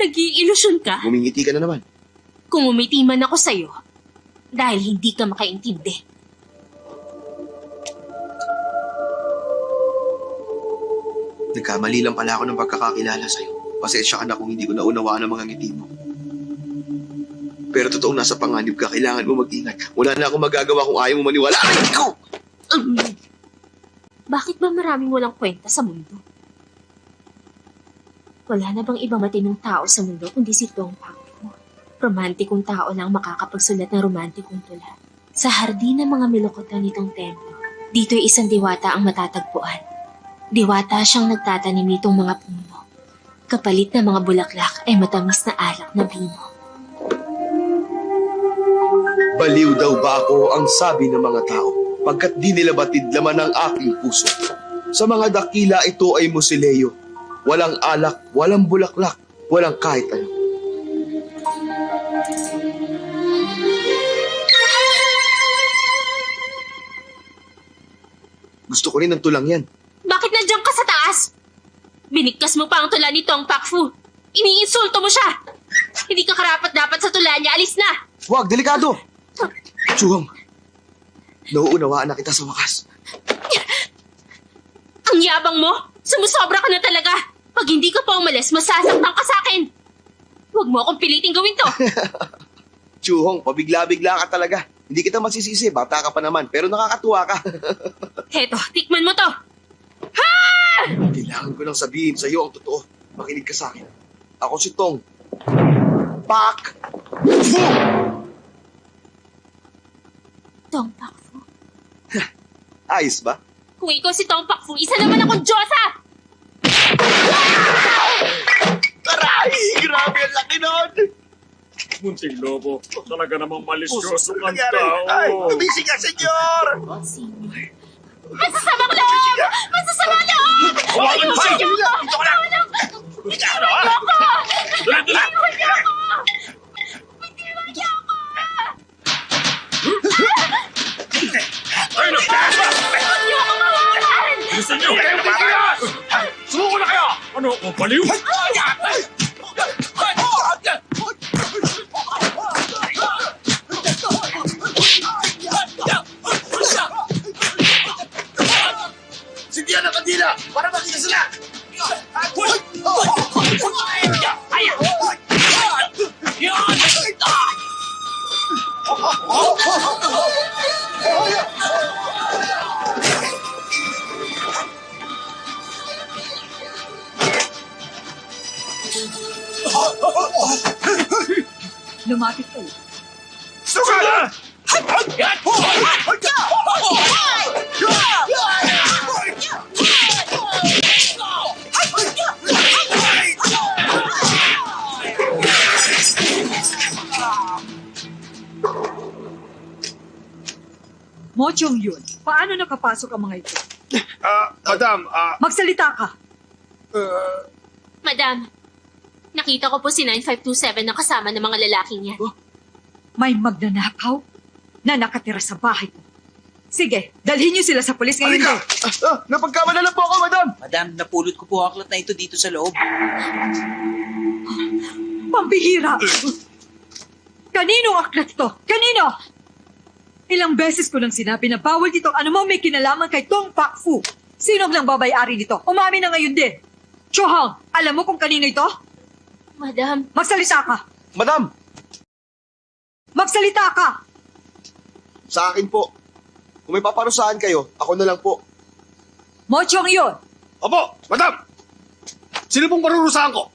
Nag-iilusyon ka? Ngumingiti ka na naman. Kung umiti man ako sa'yo, dahil hindi ka makaintindi. Nagkamali lang pala ako ng pagkakakilala sa'yo. Pasensya ka na kung hindi ko naunawaan ang mga ngiti mo. Pero totoong nasa panganib ka, kailangan mo mag-ingat. Wala na akong magagawa kung ayaw mo maniwala. Aray ko! Bakit ba maraming walang kwenta sa mundo? Wala na bang ibang matinong tao sa mundo kundi si Tong Pakfu? Romantikong tao lang makakapagsulat ng romantikong tula. Sa hardin ng mga milokotan nitong templo, dito'y isang diwata ang matatagpuan. Diwata siyang nagtatanim nitong mga puno. Kapalit na mga bulaklak ay matamis na alak na bino. Baliw daw ba ako ang sabi ng mga tao pagkat di nila batid laman ang aking puso. Sa mga dakila ito ay musileo. Walang alak, walang bulaklak, walang kahit ano. Gusto ko rin ng tulang yan. Bakit nandiyan ka sa taas? Binigkas mo pa ang tula ni Tong Pakfu. Iniinsulto mo siya. Hindi ka karapat-dapat sa tula niya. Alis na! Huwag, delikado! Chuhong, nauunawaan na kita sa wakas. Ang yabang mo! Sumusobra ka na talaga! Pag hindi ka pa umalis, masasaktan ka sa akin! Huwag mo akong piliting gawin to! Chuhong, pabigla-bigla ka talaga. Hindi kita masisisi, bata ka pa naman, pero nakakatuwa ka. Heto, tikman mo to! Ha! Kailangan ko lang sabihin sa iyo ang totoo. Makinig ka sa akin. Ako si Tong Pak Fu! Tong Pakfu. Ayos ba? Kung ikaw si Tong Pakfu, isa naman akong Diyosa! Taray! Grabe ang laki nun! Munting lobo, talaga namang malisyoso Puso, kang nangyari? Ay, tao. tumising ka, senyor! Senior. Masasamang loob! Masasamang loob! Huwag mo siya! Ayoko! Dito ka lang! Bitiwan niyo ako! Dali, dali! Bitiwan niyo ako! Bitiwan niyo ako! Ay, Huwag niyo ako mawalan! Gusto niyo? Sumuko na kayo! Ano ako, baliw? Sindihan ang kandila para makita sila! Lumapit kayo. Sugal! Mo Chong-yun, paano nakapasok ang mga ito? Madam, Magsalita ka. Madam, nakita ko po si 9527 na kasama ng mga lalaking yan. May magnanakaw na nakatira sa bahay ko. Sige, dalhin niyo sila sa pulis ngayon. Halika! Napagkamala lang po ako, madam! Madam, napulot ko po ang aklat na ito dito sa loob. Pambihira! Kaninong aklat ito? Kanino? Ilang beses ko lang sinabi na bawal dito ano mo may kinalaman kay Tong Pak Fu. Sino ang babayari dito? Umamin na ngayon din. Chohang, alam mo kung kanino ito? Madam, Magsalita ka! Madam! Magsalita ka! Sa akin po. Kung may paparusahan kayo, ako na lang po. Mo Chong-yun! Opo, madam! Sino pong parurusahan ko?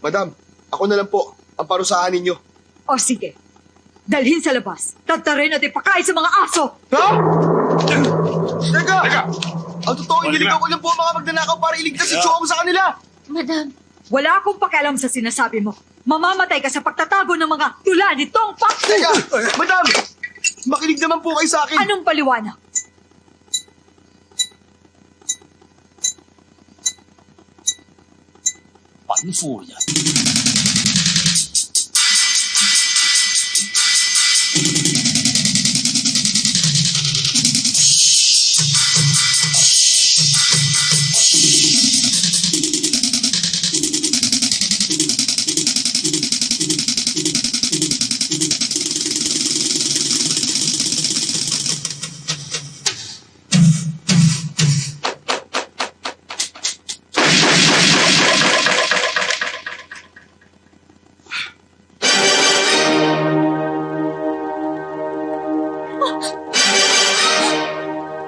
Madam, ako na lang po ang parusahan ninyo. O sige, dalhin sa labas. Tatarin at ipakain sa mga aso. Ha? Teka! Teka! Ang totoo, iniligaw ko lang po ang mga magnanakaw para iligtas si Chong sa kanila. Madam, Wala akong pakialam sa sinasabi mo. Mamamatay ka sa pagtatago ng mga tula ni Tong Pak Fu. Teka! Madam! Makinig naman po kayo sa akin. Anong paliwanag? Panfurya.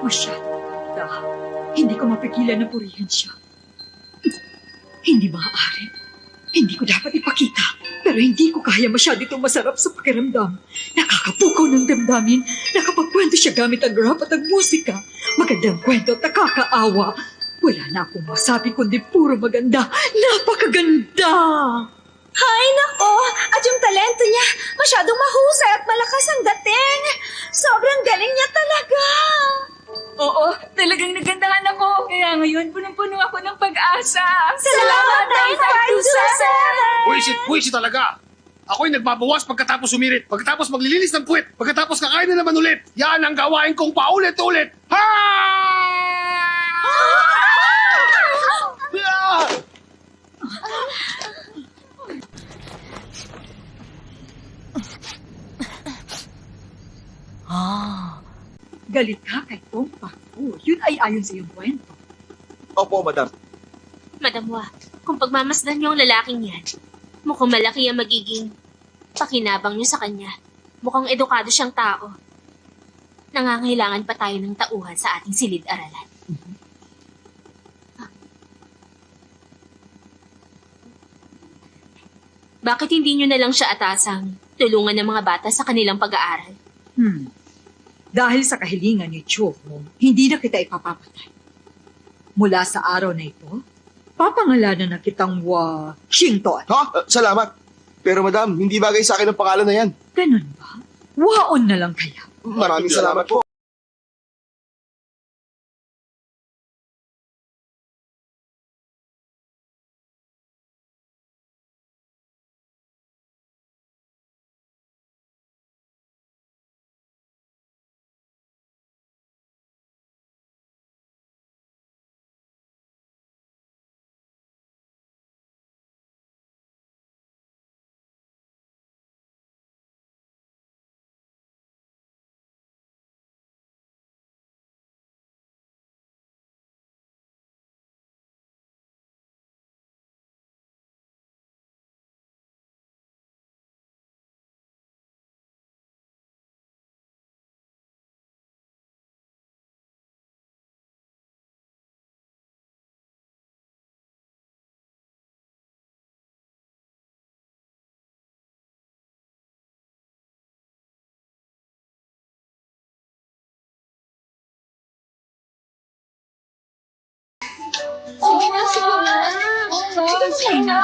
Masyadong ganda. Hindi ko mapigilan na purihan siya. Hindi maaari. Hindi ko dapat ipakita. Pero hindi ko kaya masyado itong masarap sa pakiramdam. Nakakapukaw ng damdamin. Nakapagkwento siya gamit ang rap at ang musika. Magandang kwento at nakakaawa. Wala na akong masabi kundi puro maganda. Napakaganda! Hay nako! At yung talento niya, masyadong mahusay at malakas ang dating. Sobrang galing niya talaga. Oo, talagang nagandahan ako. Kaya ngayon, punong-puno ako ng pag-asa. Salamat, 9527! Puwisit talaga! Ako'y nagbabawas pagkatapos sumirit, pagkatapos maglilinis ng puwet, pagkatapos kakain na naman ulit. Yan ang gawain kong paulit-ulit. Ha! Galit ka kay Tong Pak Fu. Yun ay ayon sa iyong kwento. Opo, madam. Madam Wa, kung pagmamasdan niyo ang lalaking yan, mukhang malaki ang magiging pakinabang niyo sa kanya. Mukhang edukado siyang tao. Nangangailangan pa tayo ng tauhan sa ating silid-aralan. Bakit hindi niyo na lang siya atasang tulungan ng mga bata sa kanilang pag-aaral? Dahil sa kahilingan ni Cho, hindi na kita ipapapatay. Mula sa araw na ito, papangalanan na kitang Xington. Ha? Salamat. Pero madam, hindi bagay sa akin ang pangalan na yan. Ganun ba? Waon na lang kaya. Maraming salamat po. Sige na, sige na. Sige na.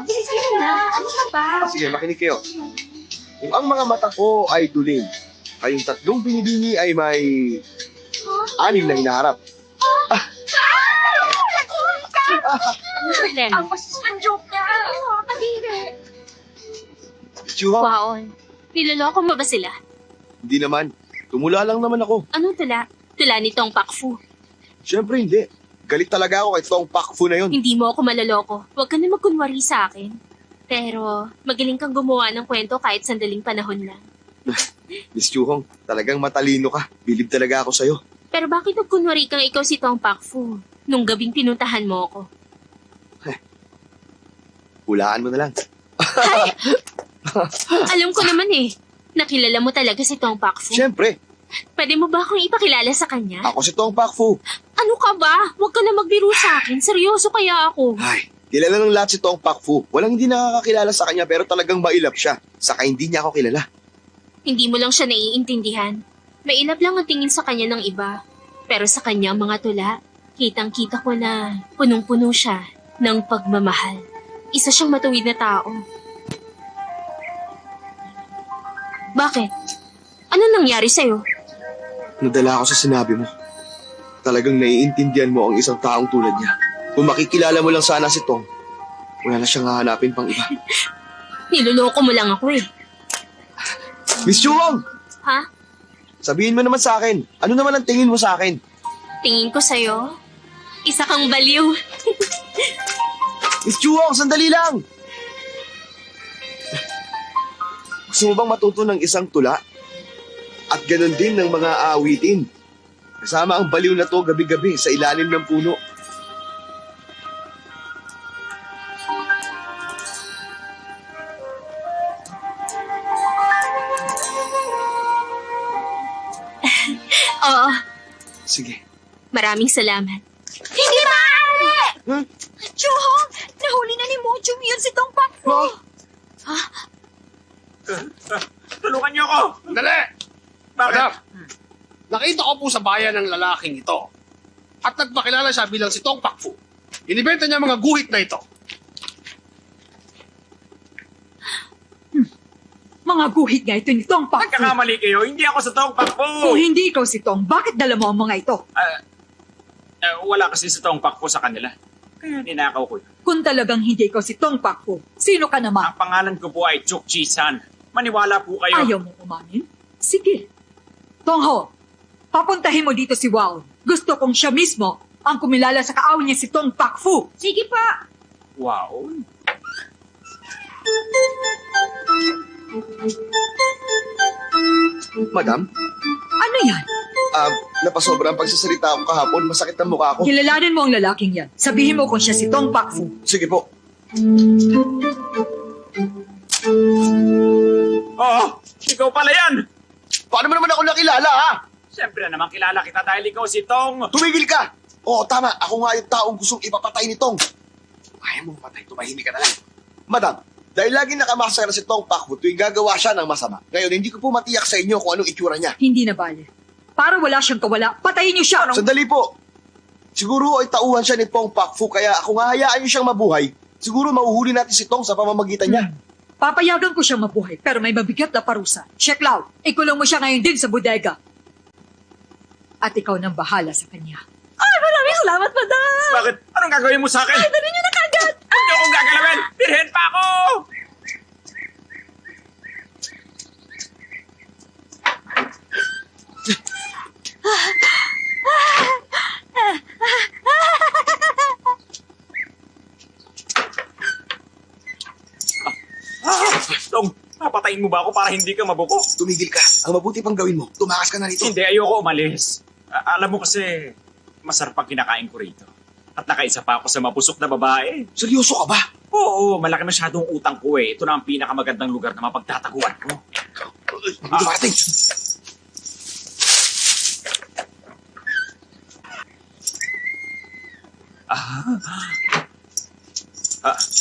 Sige na. Ano ka ba? Sige, makinig kayo. Kung ang mga mata ko ay duling, kayong tatlong binibini ay may 6 na hinaharap. Ang masasang joke niya. Kadiri. Chuha, Waon, niloloko mo ba sila? hindi naman. Tumula lang naman ako. Anong tula? Tula ni Tong Pakfu. Siyempre hindi. Galit talaga ako kay Tong Pakfu na yun. Hindi mo ako maloloko. Huwag ka na magkunwari sa akin. Pero magaling kang gumawa ng kwento kahit sandaling panahon lang. Miss Chuhong, talagang matalino ka. Bilib talaga ako sa'yo. Pero bakit nagkunwari kang ikaw si Tong Pakfu nung gabing pinuntahan mo ako? Hulaan mo na lang. Alam ko naman eh. Nakilala mo talaga si Tong Pakfu. Siyempre, Pwede mo ba akong ipakilala sa kanya? ako si Tong Pakfu. Ano ka ba? Huwag ka na magbiro sa akin. Seryoso kaya ako. Ay, kilala ng lahat si Tong Pakfu. Walang hindi nakakakilala sa kanya pero talagang mailap siya. Saka hindi niya ako kilala. Hindi mo lang siya naiintindihan. Mailap lang ang tingin sa kanya ng iba. Pero sa kanya mga tula, kitang-kita ko na punong-puno siya ng pagmamahal. Isa siyang matuwid na tao. Bakit? Ano nangyari sa'yo? Nadala ako sa sinabi mo. Talagang naiintindihan mo ang isang taong tulad niya. Kung makikilala mo lang sana si Tong, wala na siyang hahanapin pang iba. Niloloko mo lang ako eh. Miss Chuhong! Ha? Sabihin mo naman sa akin, ano naman ang tingin mo sa akin? Tingin ko sa'yo, isa kang baliw. Miss Chuhong, sandali lang! Gusto mo bang matuto ng isang tula? At ganun din ng mga awitin. Kasama ang baliw na to gabi-gabi sa ilalim ng puno. Oo, Sige. maraming salamat. Hindi maaari! Huh? Chuhong, nahuli na ni Mochong yun si Tong Pakfu. Tulungan niyo ako! Dali! Bakit? Madam, nakita ko po sa bayan ng lalaking ito. At nagpakilala siya bilang si Tong Pakfu. Inibenta niya mga guhit na ito. Mga guhit nga ito ni Tong Pakfu. Nagkakamali kayo, hindi ako sa Tong Pakfu! Kung hindi ikaw si Tong, bakit dala mo ang mga ito? Wala kasi sa Tong Pakfu sa kanila. Kaya ninakaw ko yun. Kung talagang hindi ikaw si Tong Pakfu, sino ka naman? Ang pangalan ko po ay Chuk Chi-san. Maniwala po kayo. Ayaw mo umamin? Sige. Tongho, papuntahin mo dito si Wao. Gusto kong siya mismo ang kumilala sa kaawin niya si Tong Pakfu. Sige pa. Wow. Madam, Ano yan? napasobra ang pagsasalita ko kahapon. Masakit ang mukha ko. Kilalanin mo ang lalaking yan. Sabihin mo kung siya si Tong Pakfu. Sige po. Oo, ikaw pala yan! Paano mo naman ako nakilala, ha? Siyempre naman kilala kita dahil ikaw si Tong. Tumigil ka! Oo, tama. Ako nga yung taong gustong ipapatay ni Tong. Ayaw mong patay, tumahimik ka na lang. Madam, dahil lagi nakamasara si Tong Pakfu tuwing gagawa siya ng masama. Ngayon, hindi ko po matiyak sa inyo kung anong itsura niya. Hindi na bale. Para wala siyang kawala, patayin niyo siya. Sandali po. Siguro ay tauhan siya ni Tong Pakfu kaya kung hahayaan niyo siyang mabuhay, siguro mauhuli natin si Tong sa pamamagitan niya. Papayagan ko siyang mabuhay, pero may mabigat na parusa. Sheklaw, ikulong mo siya ngayon din sa bodega. At ikaw nang bahala sa kanya. Ay, maraming salamat, madam. Bakit? Anong gagawin mo sa akin? Ay, dali niyo na kagad. Huwag niyo akong gagalawin! Birhen pa ako! Tong, papatayin mo ba ako para hindi ka mabuko? Tumigil ka. Ang mabuti pang gawin mo, tumakas ka na rito. Hindi, ayoko umalis. Alam mo kasi, masarap ang kinakain ko rito. At nakaisa pa ako sa mabusok na babae. Seryoso ka ba? Oo, malaki masyadong utang ko eh. Ito na ang pinakamagandang lugar na mapagtataguan ko. Dumating.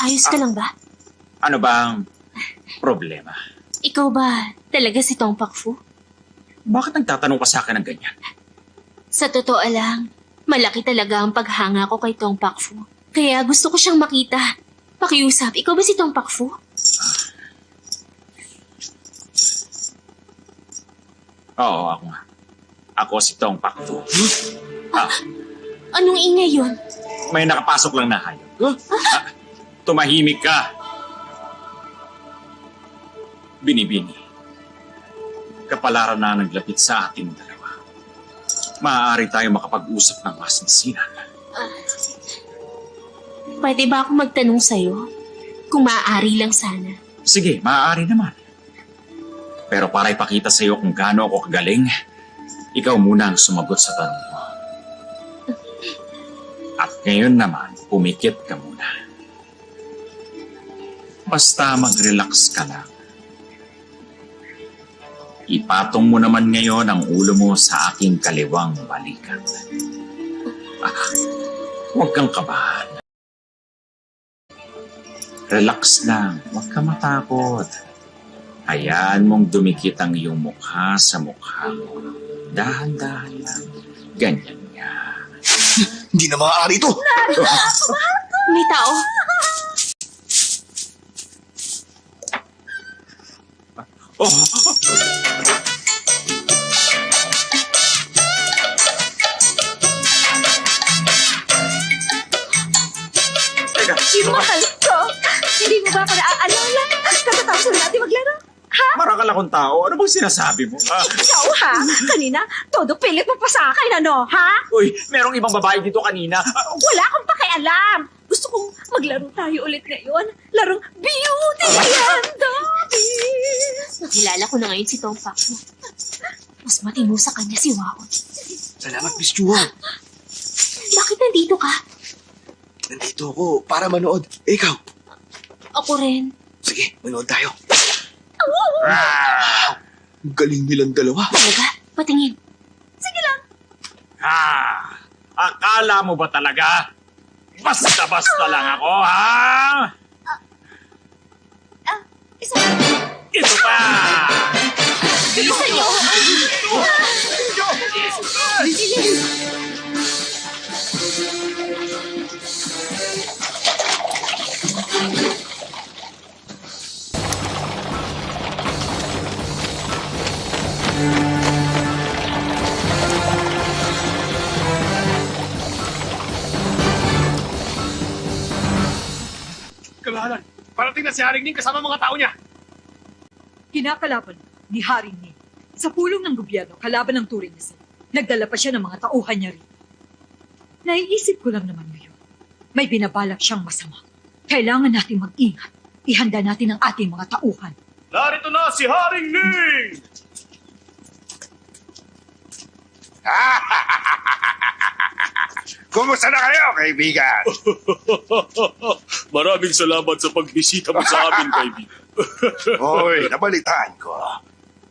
Ayos ka lang ba? Ano bang problema? Ikaw ba talaga si Tong Pakfu? Bakit nagtatanong ka sa akin ng ganyan? Sa totoo lang, Malaki talaga ang paghanga ko kay Tong Pakfu. Kaya gusto ko siyang makita. Pakiusap, ikaw ba si Tong Pakfu? Oo, ako nga. Ako si Tong Pakfu. Anong ingay yun? May nakapasok lang na hayop. Tumahimik ka. Binibini. Kapalaran na naglapit sa ating dalawa. Maaari tayo makapag-usap ng masinsinan. Pwede ba ako magtanong sa'yo? Kung maaari lang sana. Sige, maaari naman. Pero para ipakita sa'yo kung gaano ako kagaling, ikaw muna ang sumagot sa tanong mo. At ngayon naman, pumikit ka muna. Basta mag-relax ka lang. Ipatong mo naman ngayon ang ulo mo sa aking kaliwang balikat. Huwag kang kabahan. Relax lang, huwag ka matakot. Hayaan mong dumikit ang iyong mukha sa mukha mo. Dahan-dahan lang. Ganyan nga. Hindi na maaari ito. May tao. Oh! Teka, sino ka? Mahal ko! Hindi mo ba ako naaalala? Katatapos na natin maglaro. Ha? Marakal akong tao. Ano bang sinasabi mo? Ikaw ha? Kanina, todo pilit mo pa sa akin, ano? Ha? Uy, merong ibang babae dito kanina. Wala akong pakialam. Gusto kong maglaro tayo ulit ngayon. Larong Beauty and the Beast. Nakilala ko na ngayon si Tong Pakfu. Mas matino sa kanya si Waon. Salamat, Miss Chuang. Bakit nandito ka? Nandito ako para manood. Eh, ikaw. Ako rin. Sige, manood tayo. Ang galing nilang dalawa. Talaga? Patingin. Sige lang. Akala mo ba talaga? Basta-basta lang ako, ha? Isa. Ito pa! Isa niyo! Kalahalan, parating na si Haring Ning kasama mga tao niya. Kinakalaban ni Haring Ning sa pulong ng gobyerno kalaban ng Turing niya. Nagdala pa siya ng mga tauhan niya rin. Naiisip ko lang naman ngayon, may binabalak siyang masama. Kailangan nating mag-ingat. Ihanda natin ang ating mga tauhan. Narito na si Haring Ning! Kumusta na kayo, kaibigan? Maraming salamat sa pagbisita mo sa amin, kaibigan. Hoy, nabalitaan ko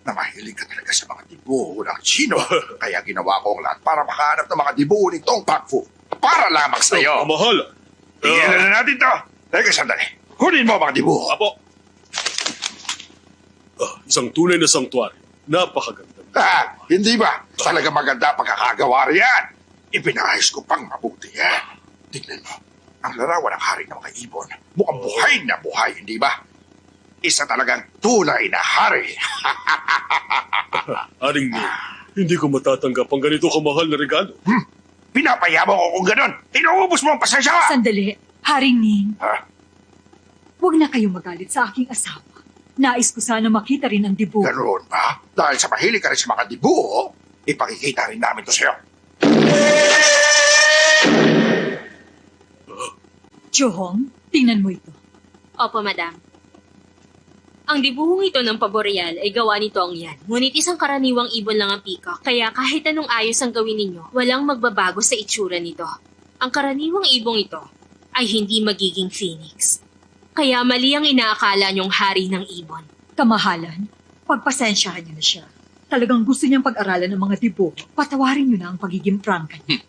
na mahilig ka talaga sa mga dibuho ng Chino. Kaya ginawa ko ang lahat para makahanap ng mga dibuho ni Tong Pakfu. Para lamang sa iyo. Kamahala. Tingnan na natin to. Teka, sandali. Kunin mo ang mga dibuho. Apo. Isang tunay na sangtuary. Napakaganda. Hindi ba? Talaga maganda pagkakagawa riyan. Ipinahayos ko pang mabuti yan. Tignan mo. Ang larawan ng hari ng mga ibon. Mukhang buhay na buhay, hindi ba? Isa talagang tunay na hari. Haring Ning, hindi ko matatanggap ang ganito kamahal na regalo. Pinapayabang ko kung ganon. Inuubos mo ang pasensya ka. Sandali, Haring Ning. Ha? Huwag na kayong magalit sa aking asawa. Nais ko sana makita rin ang dibuho. Ganoon ba? Dahil sa mahilig ka rin sa mga dibuho, ipakikita rin namin to sa'yo. Johong, tingnan mo ito. Opo, madam. Ang dibuhong ito ng paboreal ay gawa ni Tong Yan. Ngunit isang karaniwang ibon lang ang peacock, kaya kahit anong ayos ang gawin ninyo, walang magbabago sa itsura nito. Ang karaniwang ibong ito ay hindi magiging phoenix. Kaya mali ang inaakala niyong hari ng ibon. Kamahalan, pagpasensyahan niyo na siya. Talagang gusto niyang pag-aralan ng mga dibuho. Patawarin niyo na ang pagiging prangka niya.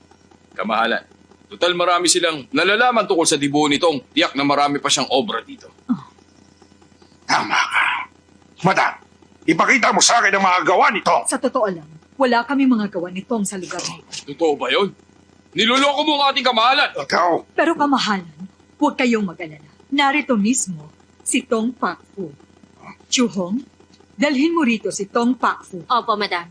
Kamahalan. Total marami silang nalalaman tungkol sa dibuho nitong tiyak na marami pa siyang obra dito. Tama ka. Madam, ipakita mo sa akin ang mga gawa nito. Sa totoo lang, wala kami mga gawa nitong sa lugar na ito. Totoo ba yun? Niloloko mo ang ating kamahalan. Ikaw, Pero kamahalan, huwag kayong mag-alala. Narito mismo si Tong Pakfu. Chuhong, dalhin mo rito si Tong Pakfu. Opo, madam.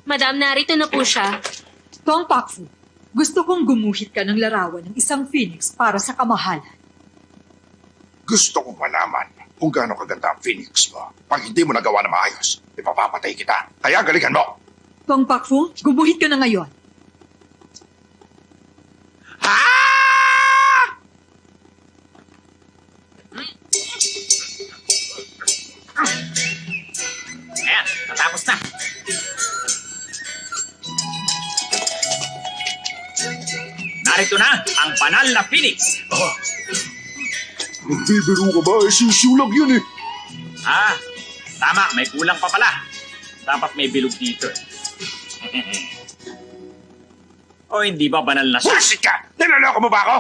Madam, narito na po siya. Tong Pakfu, gusto kong gumuhit ka ng larawan ng isang phoenix para sa kamahalan. gusto kong malaman kung gaano kaganda ang Phoenix mo. Pag hindi mo nagawa na maayos, ipapapatay kita. Kaya galingan mo. Tong Pakfu, gumuhit ka na ngayon. Ayan, natapos na. Narito na ang banal na Phoenix. Nagbibiro ka ba? Sisiulag yun eh. Ah, tama, may kulang pa pala. Dapat may bilog dito. O hindi ba banal na siya? Bullshit ka! Niloloko mo ba ako?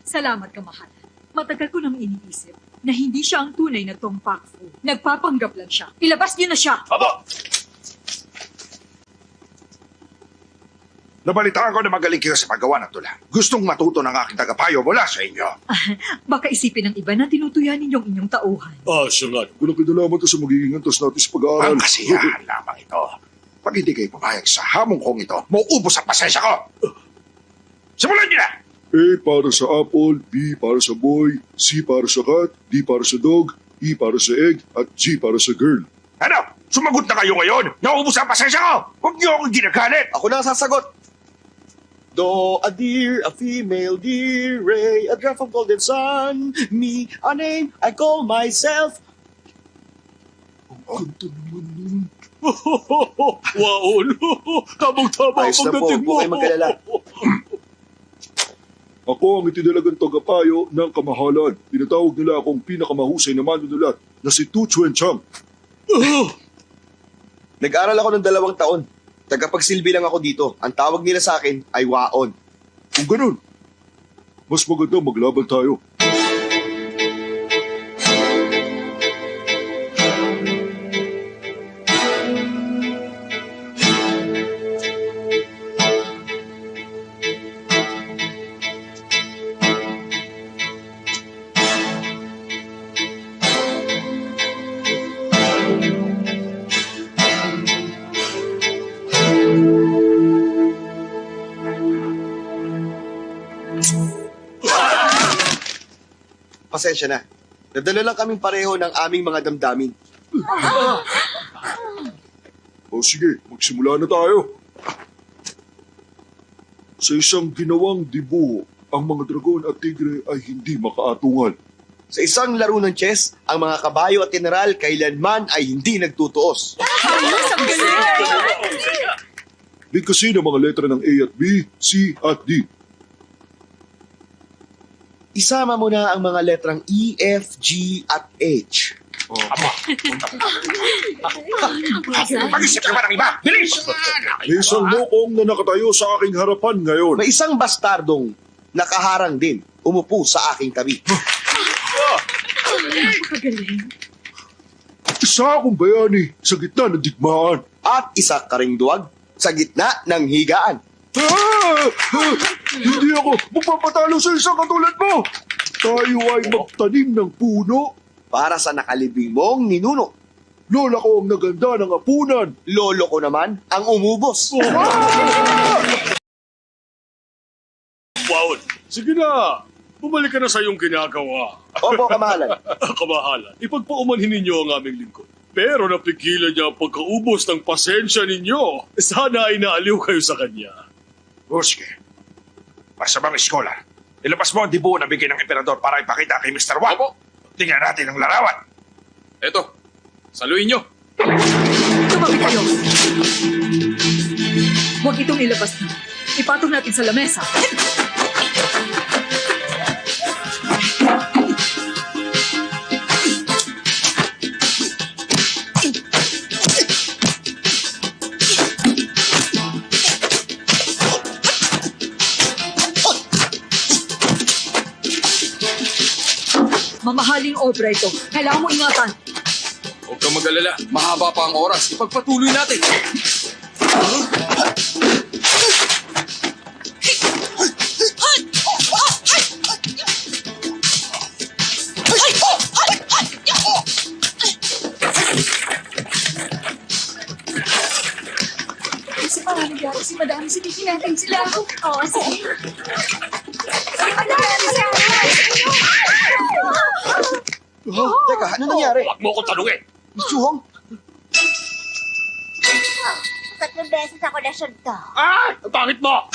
Salamat, kamahalan. Matagal ko nang iniisip na hindi siya ang tunay na Tong Pakfu. Nagpapanggap lang siya. Ilabas niyo na siya! Abo! Nabalitaan ko na magaling kayo sa paggawa ng tula. Gustong matuto ng aking tagapayo mula sa inyo. Baka isipin ng iba na tinutuyan ninyong inyong tauhan. Siya nga. Kung nakinalaman to sa magiging antas natin sa pag-aaral. Ang kasiyahan lamang ito. Pag hindi kayo pumayag sa hamong kong ito, mauubos ang pasensya ko. Simulan niyo na! A para sa apple, B para sa boy, C para sa cat, D para sa dog, E para sa egg, at G para sa girl. Ano? Sumagot na kayo ngayon! Nauubos ang pasensya ko! Huwag niyo akong ginagalit! Ako na ang sasagot. Do, a deer, a female deer, ray, a drop of golden sun, me, a name, I call myself. Kanta naman nun. Wow, tamang-tama Ayos na po, pagdating huwag mo. kayong mag-alala. Ako ang itinalagang tagapayo ng kamahalan. Tinatawag nila akong pinakamahusay na manunulat na si Tu Chuen Chang. Nag-aral ako ng 2 taon. Tagapagsilbi lang ako dito. Ang tawag nila sa akin ay Waon. Kung ganun, mas maganda maglaban tayo. Pasensya na. Nadala lang kaming pareho ng aming mga damdamin. O sige, magsimula na tayo. Sa isang ginawang dibuho, ang mga dragon at tigre ay hindi makaatungan. Sa isang laro ng chess, ang mga kabayo at general kailanman ay hindi nagtutuos. Bigkasin ang mga letra ng A at B, C at D. Isama mo na ang mga letrang E, F, G at H. Mag-isip ka ba ng iba? Bilis! May isang lokong na nakatayo sa aking harapan ngayon. May isang bastardong nakaharang din, umupo sa aking tabi. Isa akong bayani sa gitna ng digmaan. At isa ka ring duwag sa gitna ng higaan. Hindi ako magpapatalo sa isang katulad mo. Tayo ay magtanim ng puno. Para sa nakalibing mong ninuno. Lola ko ang naganda ng apunan. Lolo ko naman ang umubos. Wow, sige na. Bumalik ka na sa iyong ginagawa. Opo, kamahalan. Kamahalan, ipagpaumanhin ninyo ang aming lingkod. Pero napigilan niya ang pagkaubos ng pasensya ninyo. Sana ay naaliw kayo sa kanya. O sige. Masamang iskola. Ilabas mo ang dibuho na bigay ng emperador para ipakita kay Mr. Wang. Tingnan natin ang larawan. Eto, saluhin nyo. Tumabi kayo! Huwag itong ilabas na. Ipatong natin sa lamesa. Mamahaling obra ito. Kailangan mo ingatan. Huwag kang mag-alala. Mahaba pa ang oras. Ipagpatuloy natin. Kasi parang nangyari si Madami, silipin natin sila. Oo, sige. Teka, ano nangyari? Huwag mo ko tanungin. Miss Chuhong? 3 beses ako nasunto. Ah! Ang pangit mo!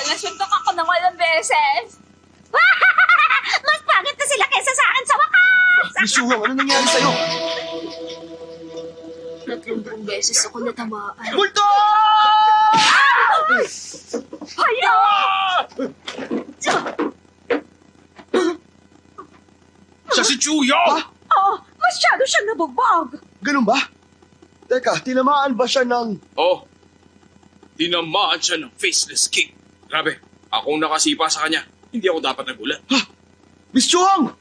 Nasuntok ako ng walang beses. Mas pangit na sila kesa sa akin sa wakas! Miss Chuhong, ano nangyari sa'yo? 30 beses ako natamaan. Multo! Hayo! Siya si Chuyong! Masyado siyang nabugbog. Ganun ba? Teka, tinamaan ba siya ng... Oh, tinamaan siya ng faceless king. Grabe, akong nakasipa sa kanya. Hindi ako dapat nagulat. Miss Chuhong!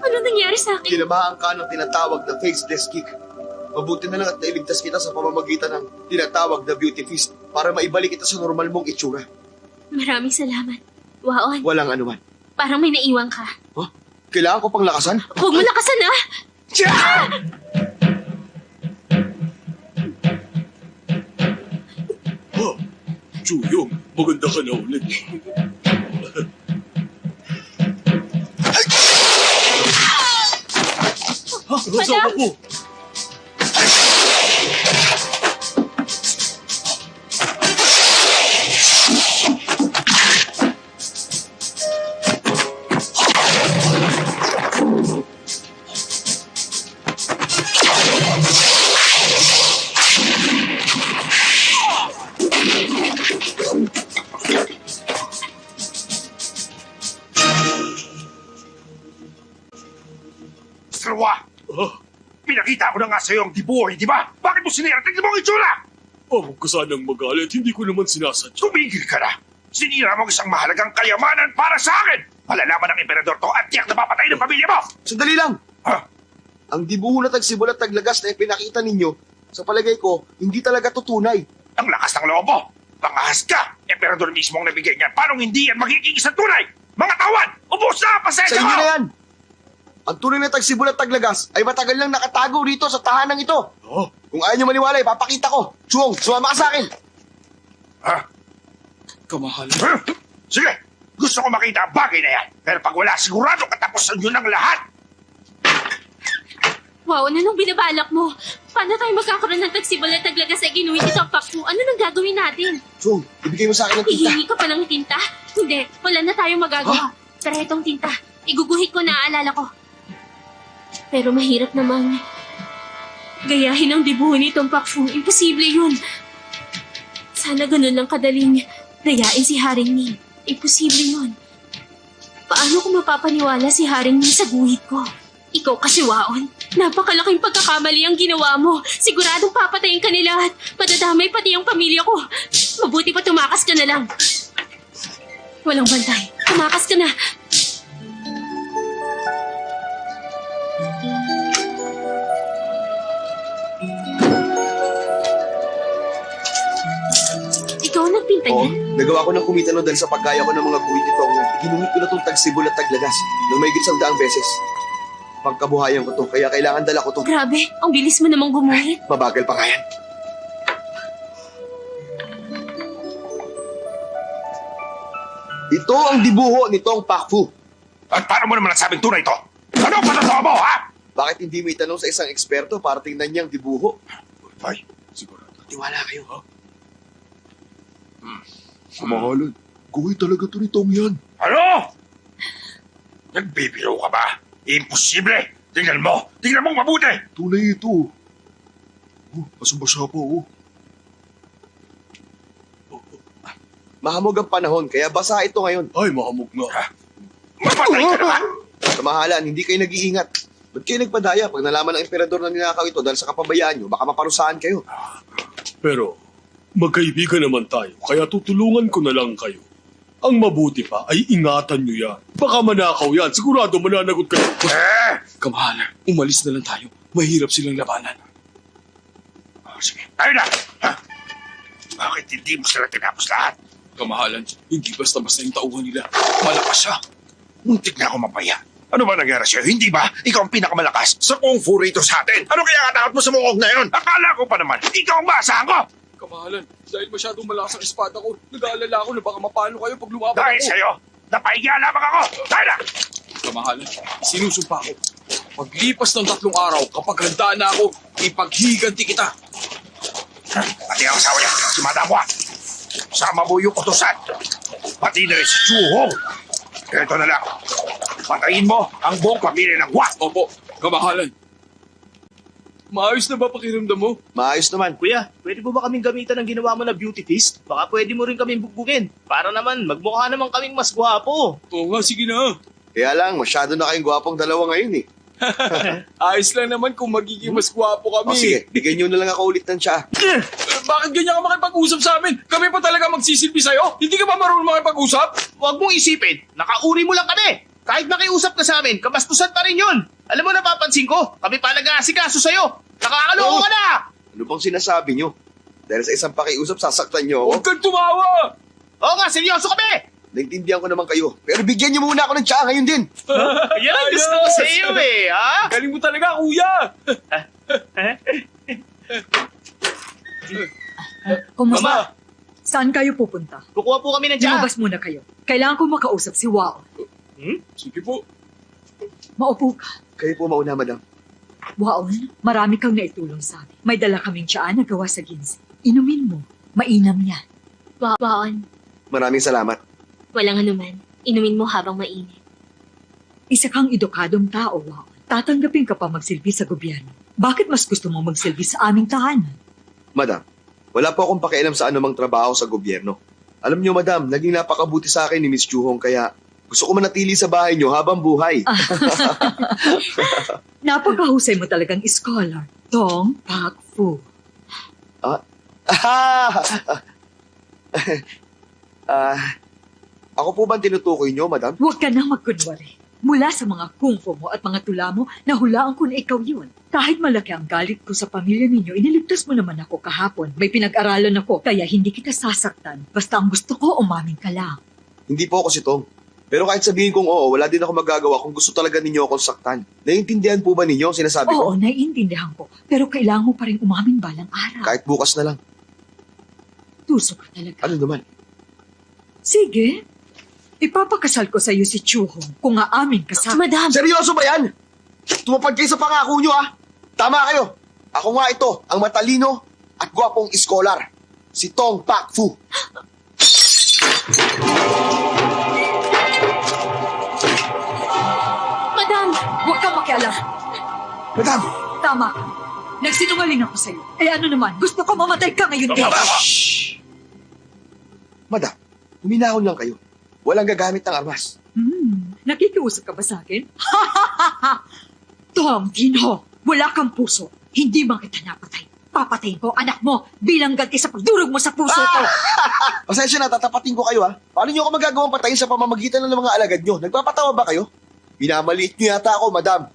Ano nangyari sa akin? Tinamaan ka ng tinatawag na faceless kick. Mabuti na lang at nailigtas kita sa pamamagitan ng tinatawag na beauty feast para maibalik kita sa normal mong itsura. Maraming salamat. Waon, Walang anuman. parang may naiwan ka. Huh? Kailangan ko pang lakasan? Huwag mo lakasan ah! Chuyong, maganda ka na ulit. Madam! Ako. Sarwa! Pinakita ko na nga sa'yo ang dibuhay, di ba? Bakit mo sinira? Tignan mo ang itsura! Huwag ka sanang magalit. Hindi ko naman sinasadya. Tumigil ka na! Sinira mo ang isang mahalagang kayamanan para sa akin! Malalaman ng emperador to at tiyak na papatay ng pamilya mo! Sandali lang! Ha? Ang dibuho na tagsibol at taglagas na ipinakita ninyo, sa palagay ko, hindi talaga to tunay. Ang lakas ng loob mo! Pangahas ka! Emperador mismo ang nabigay niyan. Paano hindi yan magiging isang tunay? Mga tawad! Ubus na! Sa Pasensya inyo mo! na yan! Ang tunay na tagsibol at taglagas ay matagal lang nakatago rito sa tahanang ito. Oh, Kung ayaw nyo maniwala, ipapakita ko. Chuhong, sumama ka sa akin. Ha? kamahalan. Huh? Sige! Gusto ko makita ang bagay na yan. Pero pag wala, sigurado katapusan nyo ng lahat! Wow, ano nung binabalak mo? Paano tayo magkakaroon ng tagsibol at taglagas sa ginuwi dito ang pakpo? Ano nang gagawin natin? Chuhong, ibigay mo sa akin ng tinta. Hihingi ka pa ng tinta? Hindi, wala na tayong magagawa. Pero itong tinta, iguguhit ko na aalala ko. Pero mahirap namang gayahin ang dibuho nitong pakpo. Imposible yun. Sana ganun lang kadaling dayain si Haring Ning. Imposible yun. Paano ko mapapaniwala si Haring Ning sa guhit ko? Ikaw kasi, Waon. Napakalaking pagkakamali ang ginawa mo. Siguradong papatayin ka nila at madadamay pati ang pamilya ko. Mabuti pa tumakas ka na lang. Walang bantay. Tumakas ka na. Ikaw ang nagpinta Oo, niya? nagawa ko ng kumita no dahil sa paggaya ko ng mga guhit nito. Ginungit ko na itong tagsibol at taglagas nang may 100 beses. Pagkabuhayan ko to, kaya kailangan dala ko to. Grabe, ang bilis mo namang gumuhit. Mabagal pa nga yan. Ito ang dibuho nitong Pakfu. At paano mo naman nasabing tunay ito? Ano ang patotoo mo, ha? Bakit hindi mo itanong sa isang eksperto para tingnan niyang dibuho? Ay, sigurado. Tiwala kayo, ha? Kamahalan, guhit talaga to ni Tong yan. Ano? Nagbibiro ka ba? Imposible! Tingnan mo! Tingnan mong mabuti! Tunay ito. Basang-basa pa, oh. Mahamog ang panahon, kaya basa ito ngayon. Ay, mahamog na. Mamatay ka naman! Kamahalan, hindi kayo nag-iingat. Ba't kayo nagpadaya? Pag nalaman ng emperador na ninakaw ito dahil sa kapabayaan nyo, baka maparusahan kayo. Pero, magkaibigan naman tayo, kaya tutulungan ko na lang kayo. Ang mabuti pa ay ingatan nyo yan. Baka manakaw yan, sigurado mananagot kayo. Kamahalan, umalis na lang tayo. Mahirap silang labanan. Sige, tayo na! Ha? Bakit hindi mo sila tinapos lahat? Kamahalan, hindi basta-basta yung tauhan nila. Malakas siya. Muntik na ako mapaya. Ano ba nangyari sa'yo? Hindi ba? Ikaw ang pinakamalakas sa Kung Fu rito sa atin. Ano kaya katakot mo sa mukog na yun? Akala ko pa naman, ikaw ang maasahan ko! Kamahalan, dahil masyadong malakas ang espada ko, nag-aalala ako na baka mapalo kayo pag lumaban Dahil ako. sa'yo, napahiya lamang ako! Tayo na! Kamahalan, sinusumpa ko. Paglipas ng 3 araw, kapag handa na ako, ipaghiganti kita. Pati ang asawa niya, si Madam Hua. Sama mo yung utusan. Pati na rin si Chu Hong. Ito na lang. Patayin mo ang buong pamilya ng Hua. Opo, kamahalan. Maayos na ba pakiramdam mo? Maayos naman. Kuya, pwede po ba kaming gamitan ng ginawa mo na beauty feast? Baka pwede mo rin kaming bugbugin. Para naman, magmukha naman kaming mas gwapo. Oo nga, sige na. Kaya lang, masyado na kayong gwapong dalawa ngayon eh. Ayos lang naman kung magiging mas gwapo kami. O sige, bigyan nyo na lang ako ulit ng tsa. Bakit ganyan ka makipag-usap sa amin? Kami pa talaga magsisilbi sa'yo? Hindi ka ba marunong makipag-usap? Huwag mong isipin, nakauri mo lang kami. Kahit nakiusap ka sa amin, kabastusan pa rin yun. Alam mo, napapansin ko, kami pa nag-aasikaso sa'yo. Nakakaloko ka na! Ano bang sinasabi nyo? Dahil sa isang pakiusap, sasaktan nyo ako? Huwag kang tumawa! Oo nga, seryoso kami! Naintindihan ko naman kayo. Pero bigyan nyo muna ako ng tsa ngayon din. Yan ang gusto ko sa iyo eh, ha? Galing mo talaga, kuya! Kumusta? Mama! Saan kayo pupunta? Kukuha po kami ng tsa. Lumabas muna kayo. Kailangan ko makausap si Wao. Sige po. Maupo ka. Kayo po mauna, madam. Waon, marami kang naitulong sa amin. May dala kaming tiyaan na gawa sa ginsi. Inumin mo. Mainam yan. Waon, Maraming salamat. walang anuman. Inumin mo habang mainit. Isa kang edukadong tao, Waon. Tatanggapin ka pa magsilbi sa gobyerno. Bakit mas gusto mong magsilbi sa aming tahanan? Madam, wala po akong pakialam sa anumang trabaho sa gobyerno. Alam niyo, madam, naging napakabuti sa akin ni Miss Chu Hong kaya gusto ko manatili sa bahay niyo habang buhay. Napakahusay mo talagang scholar. Tong Pak Fu. Ako po ba tinutukoy niyo, madam? Huwag ka nang magkunwari. Mula sa mga kung fu mo at mga tula mo, nahulaan ko na ikaw yun. Kahit malaki ang galit ko sa pamilya ninyo, iniligtas mo naman ako kahapon. May pinag-aralan ako, kaya hindi kita sasaktan. Basta ang gusto ko, umamin ka lang. Hindi po ako si Tong. Pero kahit sabihin kong oo, wala din ako magagawa kung gusto talaga ninyo akong saktan. Naiintindihan po ba ninyo ang sinasabi ko? Oo, naiintindihan ko. Pero kailangan mo pa rin umamin balang araw. Kahit bukas na lang. Tuso ka talaga. Ano naman? Sige. Ipapakasal ko sa iyo si Chu Hong kung aamin ka sa... Madam! Seryoso ba yan? Tumapad kayo sa pangako nyo, ah. Tama kayo. Ako nga ito, ang matalino at gwapong iskolar. Si Tong Pak Fu. Madam! Huwag kang makialam. Madam! Tama ka. Nagsinungaling ako sa iyo. Eh ano naman, gusto ko mamatay ka ngayon din. Madam, huminahon lang kayo. Walang gagamit ng armas. Nakikiusap ka ba sa akin? Tong Jinho, wala kang puso. Hindi man kita napatay. Papatayin ko anak mo bilang ganti sa pagdurog mo sa puso ko. Pasensya na, tatapatin ko kayo, ha. Paano nyo ako magagawang patayin sa pamamagitan ng mga alagad nyo? Nagpapatawa ba kayo? Pinamaliit nyo yata ako, madam.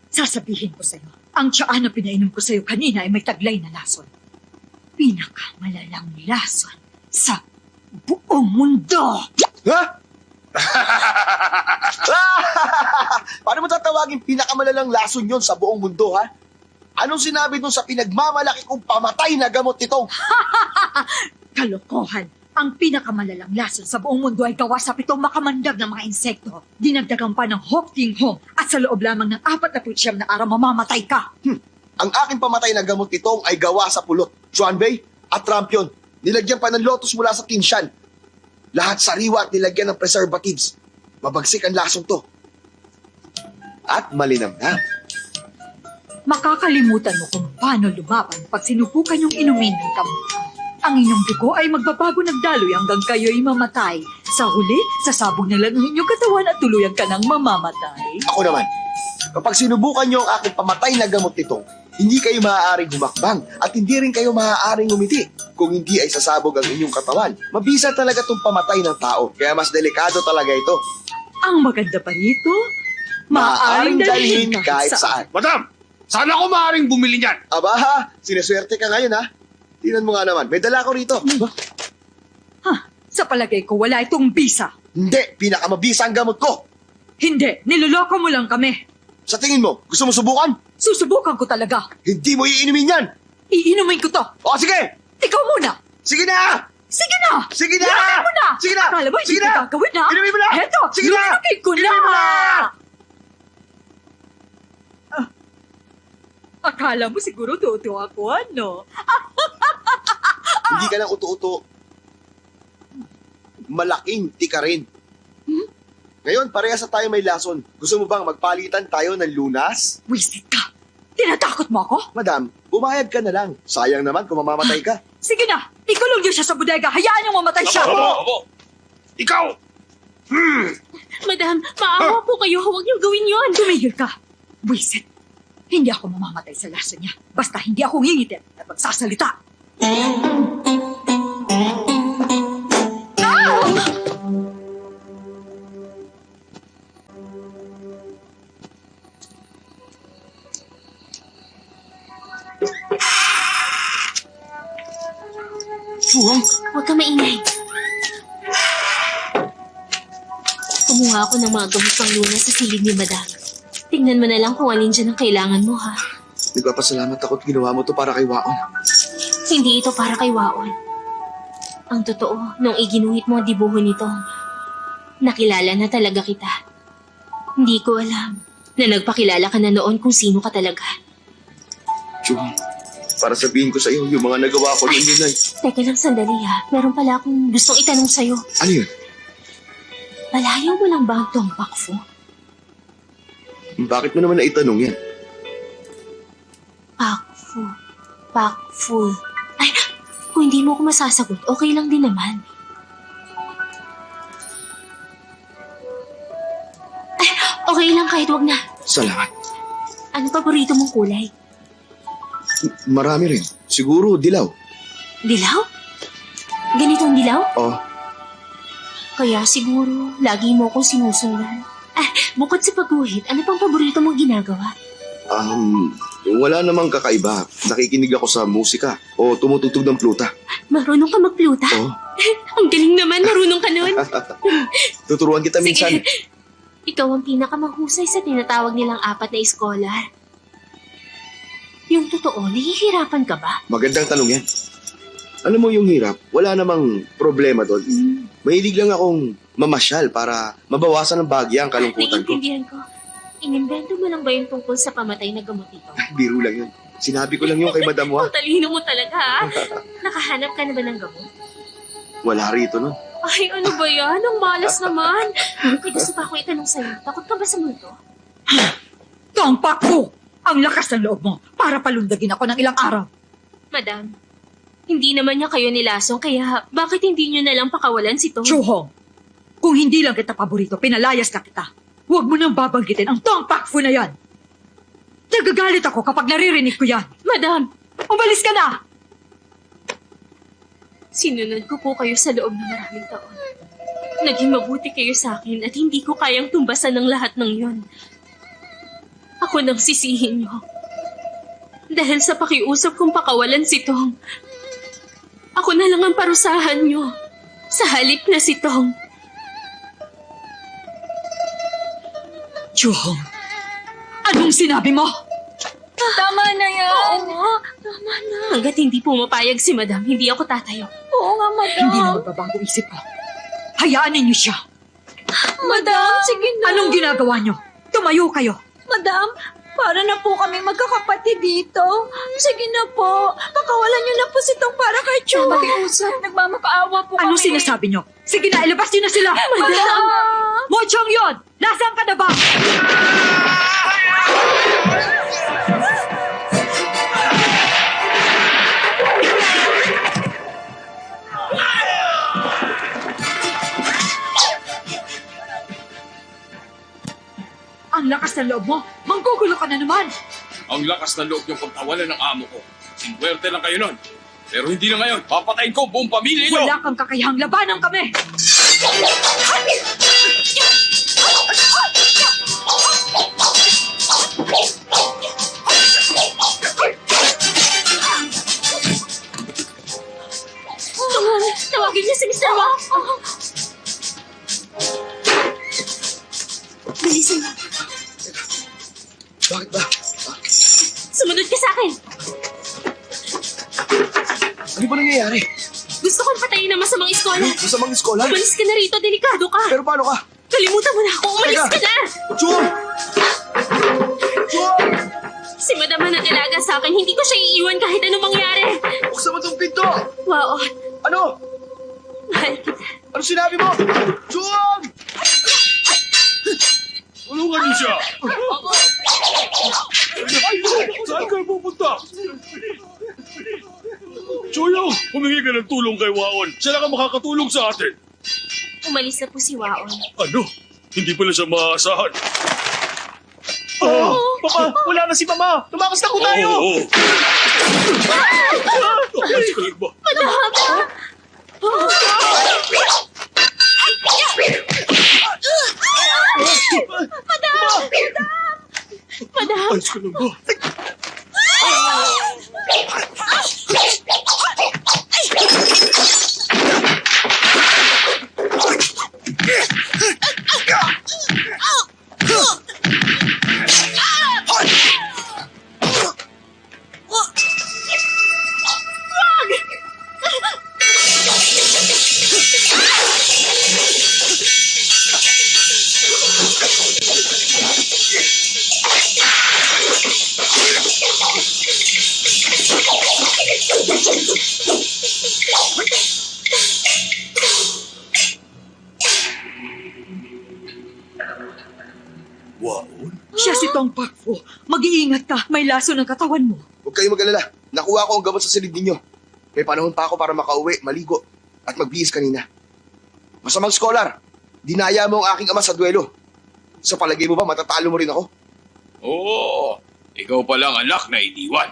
Sasabihin ko sa'yo, ang tiyaan na pinainom ko sa'yo kanina ay may taglay na lason. Pinakamalalang lason sa buong mundo. Ha? Paano mo tatawagin pinakamalalang lason yon sa buong mundo, ha? Anong sinabi dun sa pinagmamalaki kong pamatay na gamot nitong? Kalokohan. Ang pinakamalalang lason sa buong mundo ay gawa sa 7 makamandag na mga insekto. Dinagdagan pa ng Hok Ting Hong at sa loob lamang ng 49 na araw mamamatay ka. Ang aking pamatay na gamot nitong ay gawa sa pulot, Chuanbei at Trampion. Nilagyan pa ng lotus mula sa Tinshan. Lahat sariwa at nilagyan ng preservatives. Mabagsik ang lasong to. At malinam na. Makakalimutan mo kung paano lumaban pag sinubukan yung inumin ng kamot. Ang inyong dugo ay magbabago ng daloy hanggang kayo'y mamatay Sa huli, sasabog na lang ang inyong katawan at tuluyan ka ng mamamatay. Ako naman, kapag sinubukan niyo ang aking pamatay na gamot nito, hindi kayo maaaring humakbang at hindi rin kayo maaaring umiti. Kung hindi ay sasabog ang inyong katawan, mabisa talaga itong pamatay ng tao, kaya mas delikado talaga ito. Ang maganda pa rito, Maaaring dalhin kahit saan. Madam, saan ako maaaring bumili niyan? Aba ha, sineswerte ka ngayon ha. Tingnan mo nga naman, may dala ko rito. Sa palagay ko, wala itong bisa. Hindi, pinakamabisa ang gamot ko. Hindi, niloloko mo lang kami. Sa tingin mo, gusto mo subukan? Susubukan ko talaga. Hindi mo iinumin yan. Iinumin ko to. O sige, Ikaw muna. sige na! Sige na! Sige na! Inumin mo na! Sige na! Akala mo hindi Sige ko na! gagawin na? Inumin mo na! Heto, Sige na! inumin ko na! Inumin mo na! Akala mo siguro totoo ako, ano? Hindi ka lang uto-uto. Malaking tika rin. Ngayon, parehas na tayo may lason. Gusto mo bang magpalitan tayo ng lunas? Wisit ka! Tinatakot mo ako? Madam, bumayag ka na lang. Sayang naman kung mamamatay ka. Sige na, ikulong niyo siya sa bodega. Hayaan niyong mamatay siya. Opo! Ikaw! Madam, maawa po kayo. Huwag niyong gawin yon. Tumigil ka. Wisit, hindi ako mamamatay sa laso niya. Basta hindi ako ngingitin at magsasalita. Suhong, Huwag ka maingay. Kumuha ako ng mga gamot pang luna sa silid ni Madam. Tingnan mo na lang kung alin dyan ang kailangan mo, ha? nagpapasalamat ako at ginawa mo to para kay Waon. Hindi ito para kay Waon. Ang totoo, nung iginuhit mo ang dibuho nito, nakilala na talaga kita. Hindi ko alam na nagpakilala ka na noon kung sino ka talaga. Jung, para sabihin ko sa iyo yung mga nagawa ko noon yun ay... Teka lang sandali ha. Meron pala akong gustong itanong sa'yo. Ano yun? Palayaw mo lang ba ang Tong Pakfu? Bakit mo naman naitanong yan? Pakfu. Ay, kung hindi mo ako masasagot, okay lang din naman. Ay, okay lang kahit wag na. Salamat. Ano paborito mong kulay? Marami rin. Siguro dilaw. Dilaw? Ganitong dilaw? Oh, Kaya siguro, lagi mo akong sinusundan. Bukod sa pagguhit, ano pang paborito mong ginagawa? wala namang kakaiba. Nakikinig ako sa musika o tumutugtog ng pluta. Marunong ka magpluta? Oh. Ang galing naman, marunong ka nun. Tuturuan kita minsan. Sige, ikaw ang pinakamahusay sa tinatawag nilang 4 na scholar. Yung totoo, nahihirapan ka ba? Magandang tanong yan. Alam mo yung hirap, wala namang problema doon. Mahilig lang akong mamasyal para mabawasan ng bagya ang kalungkutan ko. Naiintindihan ko. Inimbento mo lang ba yung tungkol sa pamatay na gamot ito? Biro lang yun. Sinabi ko lang yun kay Madam Wa. Ang talino mo talaga, ha? Nakahanap ka na ba ng gamot? Wala rito nun. Ay, ano ba yan? Ang malas naman. May gusto pa akong itanong sa'yo. Takot ka ba sa multo? Tong Pakfu! Ang lakas ng loob mo para palundagin ako ng ilang araw. Madam, hindi naman niya kayo nilasong, kaya bakit hindi niyo na lang pakawalan si Tong? Chuhong, kung hindi lang kita paborito, pinalayas na kita. Huwag mo nang babanggitin ang Tong Pakfu na yan. Nagagalit ako kapag naririnig ko yan. Madam, umalis ka na! Sinunod ko po kayo sa loob ng maraming taon. Naging mabuti kayo sa akin at hindi ko kayang tumbasan ng lahat ng yon. Ako nang sisihin niyo. Dahil sa pakiusap kong pakawalan si Tong, ako na lang ang parusahan niyo. Sa halip na si Tong. Chuhong, anong sinabi mo? Tama na yan. Oo, tama na. Hanggat hindi pumapayag si Madam, hindi ako tatayo. Oo nga, madam. Hindi na magbabago isip ko. Hayaan ninyo siya. Madam, sige na. Anong ginagawa niyo? Tumayo kayo. Madam, para na po kami magkakapatid dito. Sige na po. Pakawalan niyo na po si Tong para kay Chu. Makiusap, nagmamapaawa po kami. Anong sinasabi niyo? Sige na, ilabas niyo na sila. Madam! Mochong yon! Nasaan ka na ba? loob mo? Manggugulo ka na naman. Ang lakas na loob niyong pagtawalan ng amo ko. Sinwerte lang kayo nun. Pero hindi na ngayon. Papatayin ko ang buong pamilya niyo. Wala kang kakayahang labanan kami. Tawagin niyo si Mr. Wong. Bilisan mo. Bakit ba? Sumunod ka sa akin. Ano ba nangyayari? Gusto kong patayin ang masamang eskola. Masamang eskola? Umalis ka na rito, delikado ka. Pero paano ka? Kalimutan mo na ako, umalis ka na. Chum! Chum! Si Madam ang nag-alaga sa akin, hindi ko siya iiwan kahit anong mangyari. Buksan mo tong pinto! Wow, Ano? mahal kita. Ano sinabi mo? Chum! Tulungan niyo siya! Saan kayo pupunta? Choyong, humingi ka ng tulong kay Waon. Siya lang ang makakatulong sa atin. Umalis na po si Waon. Ano? Hindi pala siya maaasahan. Papa, wala na si Mama. Tumakas na po tayo. Oo. Ayos ka lang ba? Madam! Ayos ka lang ba? Waon? Siya si Tong Pakfu. Mag-iingat ka. May laso ng katawan mo. Huwag kayong mag-alala. Nakuha ko ang gamot sa silid ninyo. May panahon pa ako para makauwi, maligo, at magbihis kanina. Masamang scholar, dinaya mo ang aking ama sa duelo. Sa palagay mo ba matatalo mo rin ako? Oo. Ikaw pa lang anak na iniwan.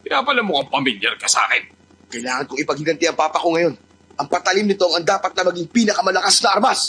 Kaya pala mukhang pamilyar ka sa akin. Kailangan kong ipaghiganti ang papa ko ngayon. Ang patalim nito ang dapat na maging pinakamalakas na armas.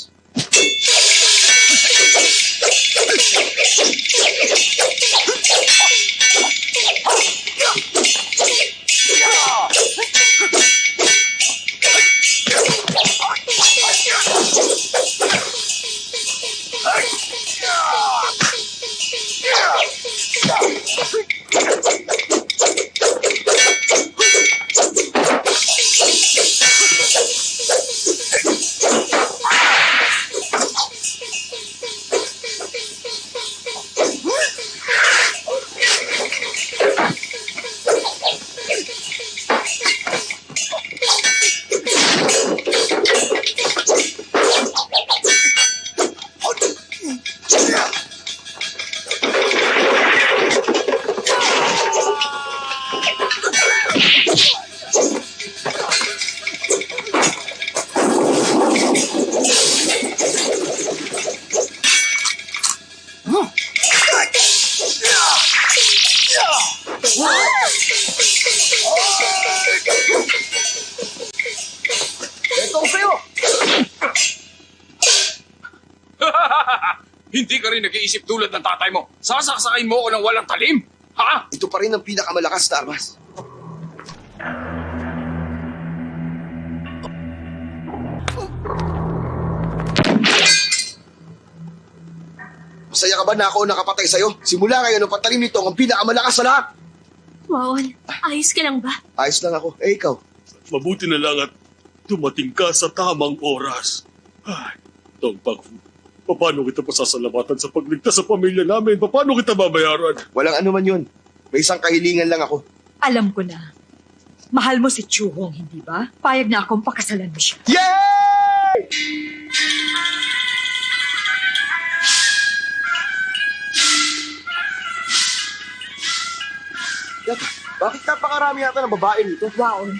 Hindi ka rin nag-iisip tulad ng tatay mo. Sasaksakin mo ako ng walang talim? Ha? Ito pa rin ang pinakamalakas na armas. Masaya ka ba na ako nakapatay sa'yo? Simula ngayon, ang patalim nito ang pinakamalakas sa lahat. Waon, ayos ka lang ba? Ayos lang ako. Eh, ikaw? Mabuti na lang at dumating ka sa tamang oras. Ay, Tong Pakfu, paano kita pasasalamatan sa pagligtas sa pamilya namin? Paano kita babayaran? Walang anuman yun. May isang kahilingan lang ako. Alam ko na. Mahal mo si Chuhong, hindi ba? Payag na akong pakasalan mo siya. Yay! Yata, bakit napakarami yata ng babae nito? Wow.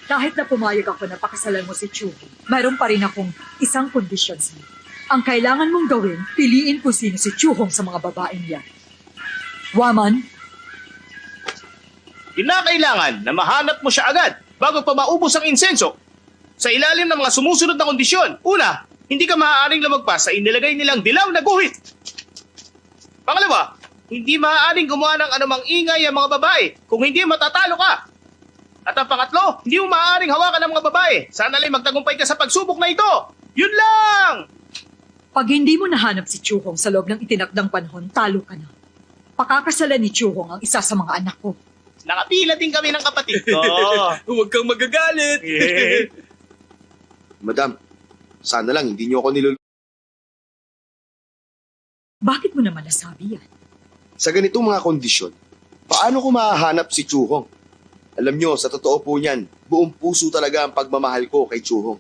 Kahit na pumayag ako na pakasalan mo si Chuhong, mayroon pa rin akong isang kondisyon sa'yo. Ang kailangan mong gawin, piliin kung sino si Chuhong sa mga babaeng yan. Waman, Kinakailangan na mahanap mo siya agad bago pa maubos ang insenso. Sa ilalim ng mga sumusunod na kondisyon. Una, hindi ka maaaring lumagpas sa inilagay nilang dilaw na guhit. Pangalawa, hindi maaaring gumawa ng anumang ingay ang mga babae kung hindi matatalo ka. At ang pangatlo, hindi mo maaaring hawakan ng mga babae. Sana lang magtagumpay ka sa pagsubok na ito. Yun lang! pag hindi mo nahanap si Chuhong sa loob ng itinakdang panahon, talo ka na. Pakakasalan ni Chuhong ang isa sa mga anak ko. Nakapila din kami ng kapatid ko. Huwag kang magagalit. Madam, sana lang hindi niyo ako Bakit mo naman nasabi yan? Sa ganitong mga kondisyon, paano ko mahahanap si Chuhong? Alam niyo, sa totoo po niyan, buong puso talaga ang pagmamahal ko kay Chuhong.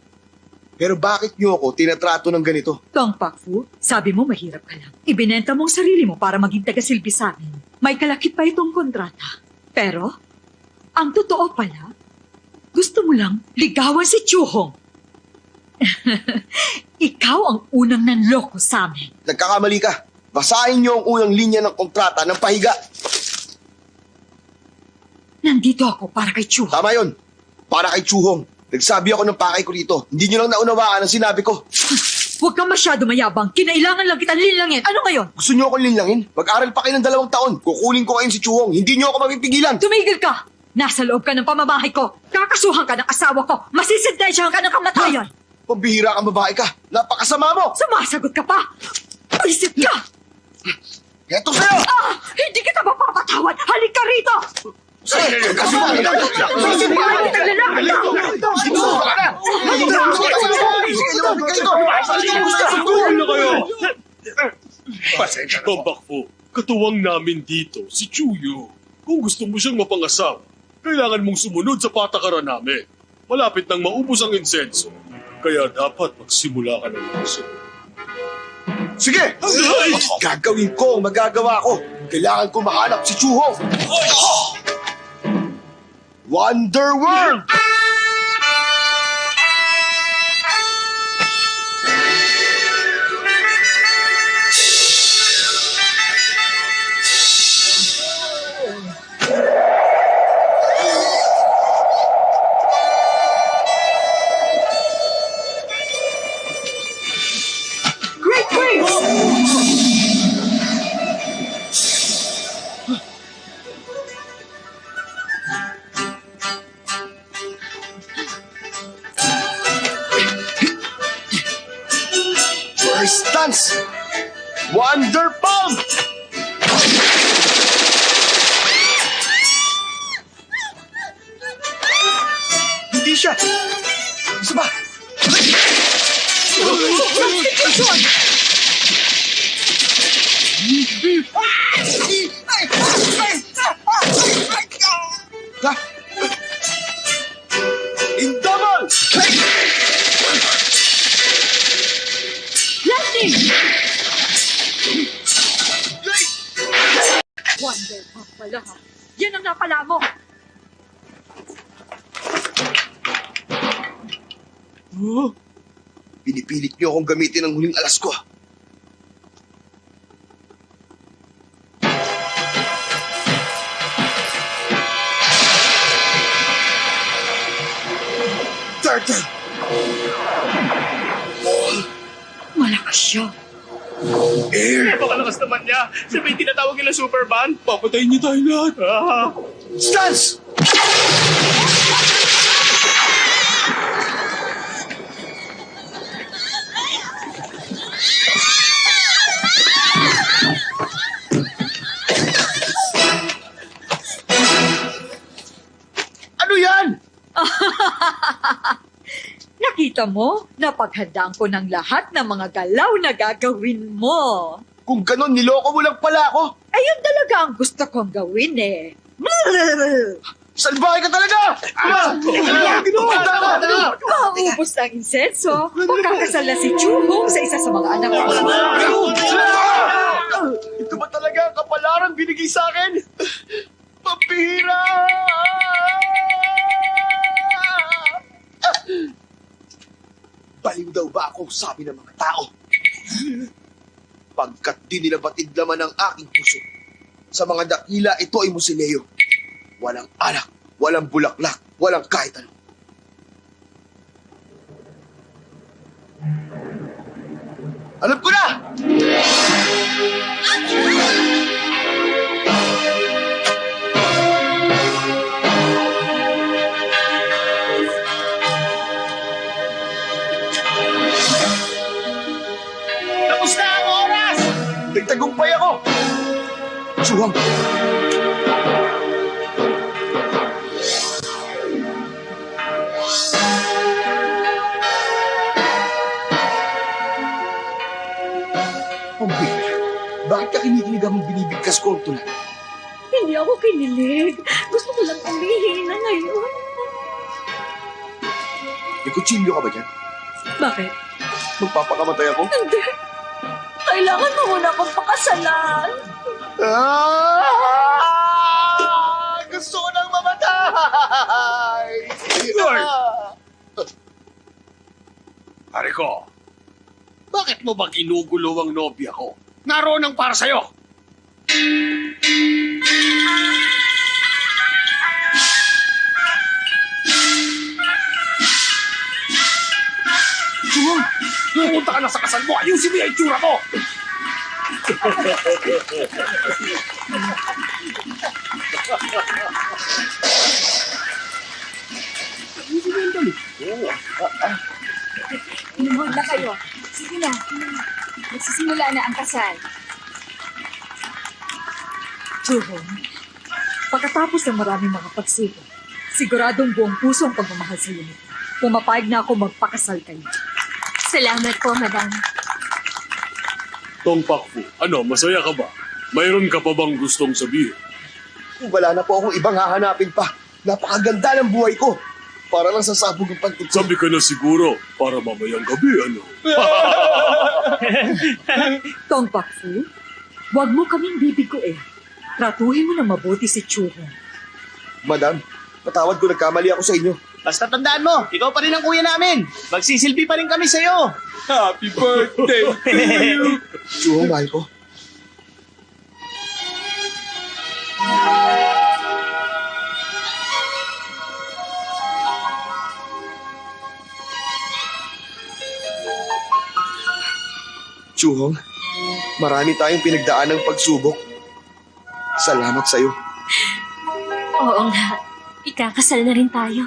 Pero bakit niyo ako tinatrato ng ganito? Tong Pakfu, sabi mo mahirap ka lang. Ibinenta mo ang sarili mo para maging tagasilbi sa amin. May kalakip pa itong kontrata. Pero, ang totoo pala, gusto mo lang ligawan si Chuhong. Ikaw ang unang nanloko sa amin. Nagkakamali ka. Basahin niyo ang unang linya ng kontrata ng pahiga. Nandito ako para kay Chuhong. Tama yun. Para kay Chuhong. Nagsabi ako ng pakay ko dito. Hindi niyo lang naunawaan ang sinabi ko. Huwag kang masyado mayabang. Kinailangan lang kitang linlangin. Ano ngayon? Gusto niyo akong linlangin? Mag-aral pa kayo ng 2 taon. Kukunin ko kayo si Chuhong. Hindi niyo ako mapipigilan. Tumigil ka! Nasa loob ka ng pamamahay ko. Kakasuhan ka ng asawa ko. Masisintensyahan ka ng kamatayan. Pambihira kang babae ka. Napakasama mo. Sumasagot ka pa. Isip ka! Eto sa'yo! Hindi kita mapapatawad! Halik ka rito! Bambakfo, katuwang namin dito, si Chuyo. Kung gusto mo siyang mapangasawa, kailangan mong sumunod sa patakaran namin. Malapit nang maubos ang insenso. Kaya dapat magsimula ka ng action. Sige! Gagawin ko ang magagawa ko. Kailangan ko mahanap si Chuhong. Wonder World! Great Prince! First dance! Wonder Bomb! Hindi siya! Isa ba? Ha? Indamal! Lightning! Wonder Pop pala ha. Yan ang napala mo. Oh, pinipilit niyo akong gamitin ang huling alas ko. Turtle! Malakas siya. Air! Napakalakas naman niya. Sabi tinatawag nila Superman. Papatayin niyo tayo lahat. Stance! Ano yan? Nakita mo? Napaghandaan ko ng lahat ng mga galaw na gagawin mo. Kung ganon, niloko mo lang pala ako. Ayun talaga ang gusto kong gawin eh. Salbahe ka talaga! Maubos na ang insenso. Magkakasal na si Chuhong sa isa sa mga anak ko. Ito ba talaga ang kapalarang binigay sa akin? Pambihira! Baliw daw ba ako, sabi ng mga tao? Pagkat di nila batid laman ang aking puso. Sa mga dakila, ito ay musileo. Walang anak, walang bulaklak, walang kahit ano. Alam ko na! Tapos na ang oras! Nagtagumpay ako! Suwang! Pambira, bakit ka kinikilig ang binibigkas ko, Tula? Hindi ako kinilig. Gusto ko lang umihi na ngayon. May kutsilyo ka ba dyan? Bakit? Magpapakamatay ako? Hindi. Kailangan mo muna akong pakasalan. Gusto ko nang mamatay! Pare ko, bakit mo ba ginugulo ang nobya ko? Naroon ang para sa'yo. Pumunta ka na sa kasal mo. Ayusin mo yung itsura mo. Lumuhod na kayo. Sige na. Magsisimula na ang kasal. Juhon, pagkatapos ng maraming mga pagsiko, siguradong buong puso ang pagmamahal sa iyo. Pumapayag na ako magpakasal kayo. Salamat po, madam. Tong Pakfu, ano, masaya ka ba? Mayroon ka pa bang gustong sabihin? Wala na po akong ibang hahanapin pa. Napakaganda ng buhay ko. Para lang sasabog ang pantutso. Sabi ka na siguro, para mamayang gabi, ano? Tong Pakfu, huwag mo kaming bibiguin. Tratuhin mo na mabuti si Chuhon. Madam, patawad ko, nagkamali ako sa inyo. Basta tandaan mo, ikaw pa rin ang kuya namin. Magsisilbi pa rin kami sa'yo. Happy birthday to you. Chuhong, mahal ko. Chuhong, marami tayong pinagdaan ng pagsubok. Salamat sa'yo. Oo nga. Ikakasal na rin tayo.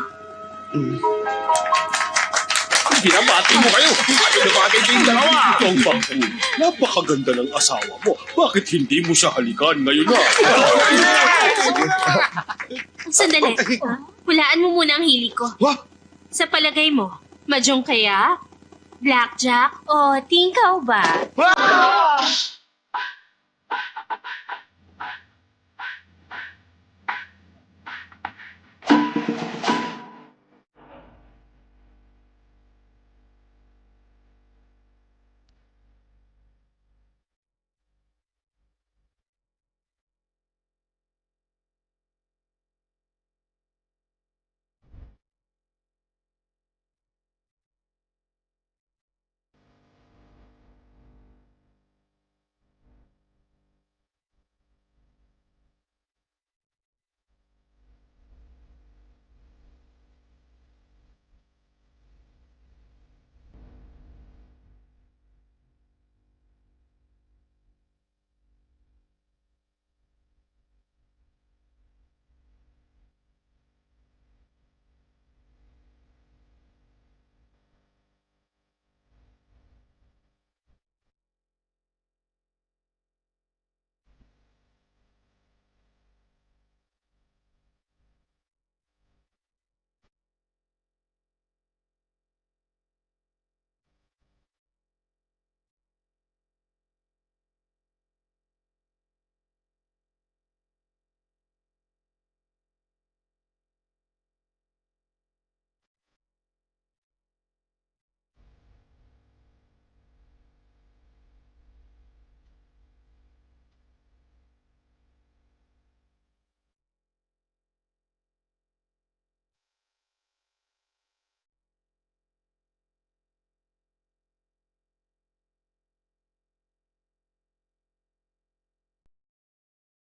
Binabati mo kayo. Ano na bagay kayong dalawa? Tong Pakfu, napakaganda ng asawa mo. Bakit hindi mo siya halikan ngayon na? Sandali. Hulaan mo muna ang hili ko. What? Sa palagay mo, mahjong kaya? Blackjack o tingkaw ba?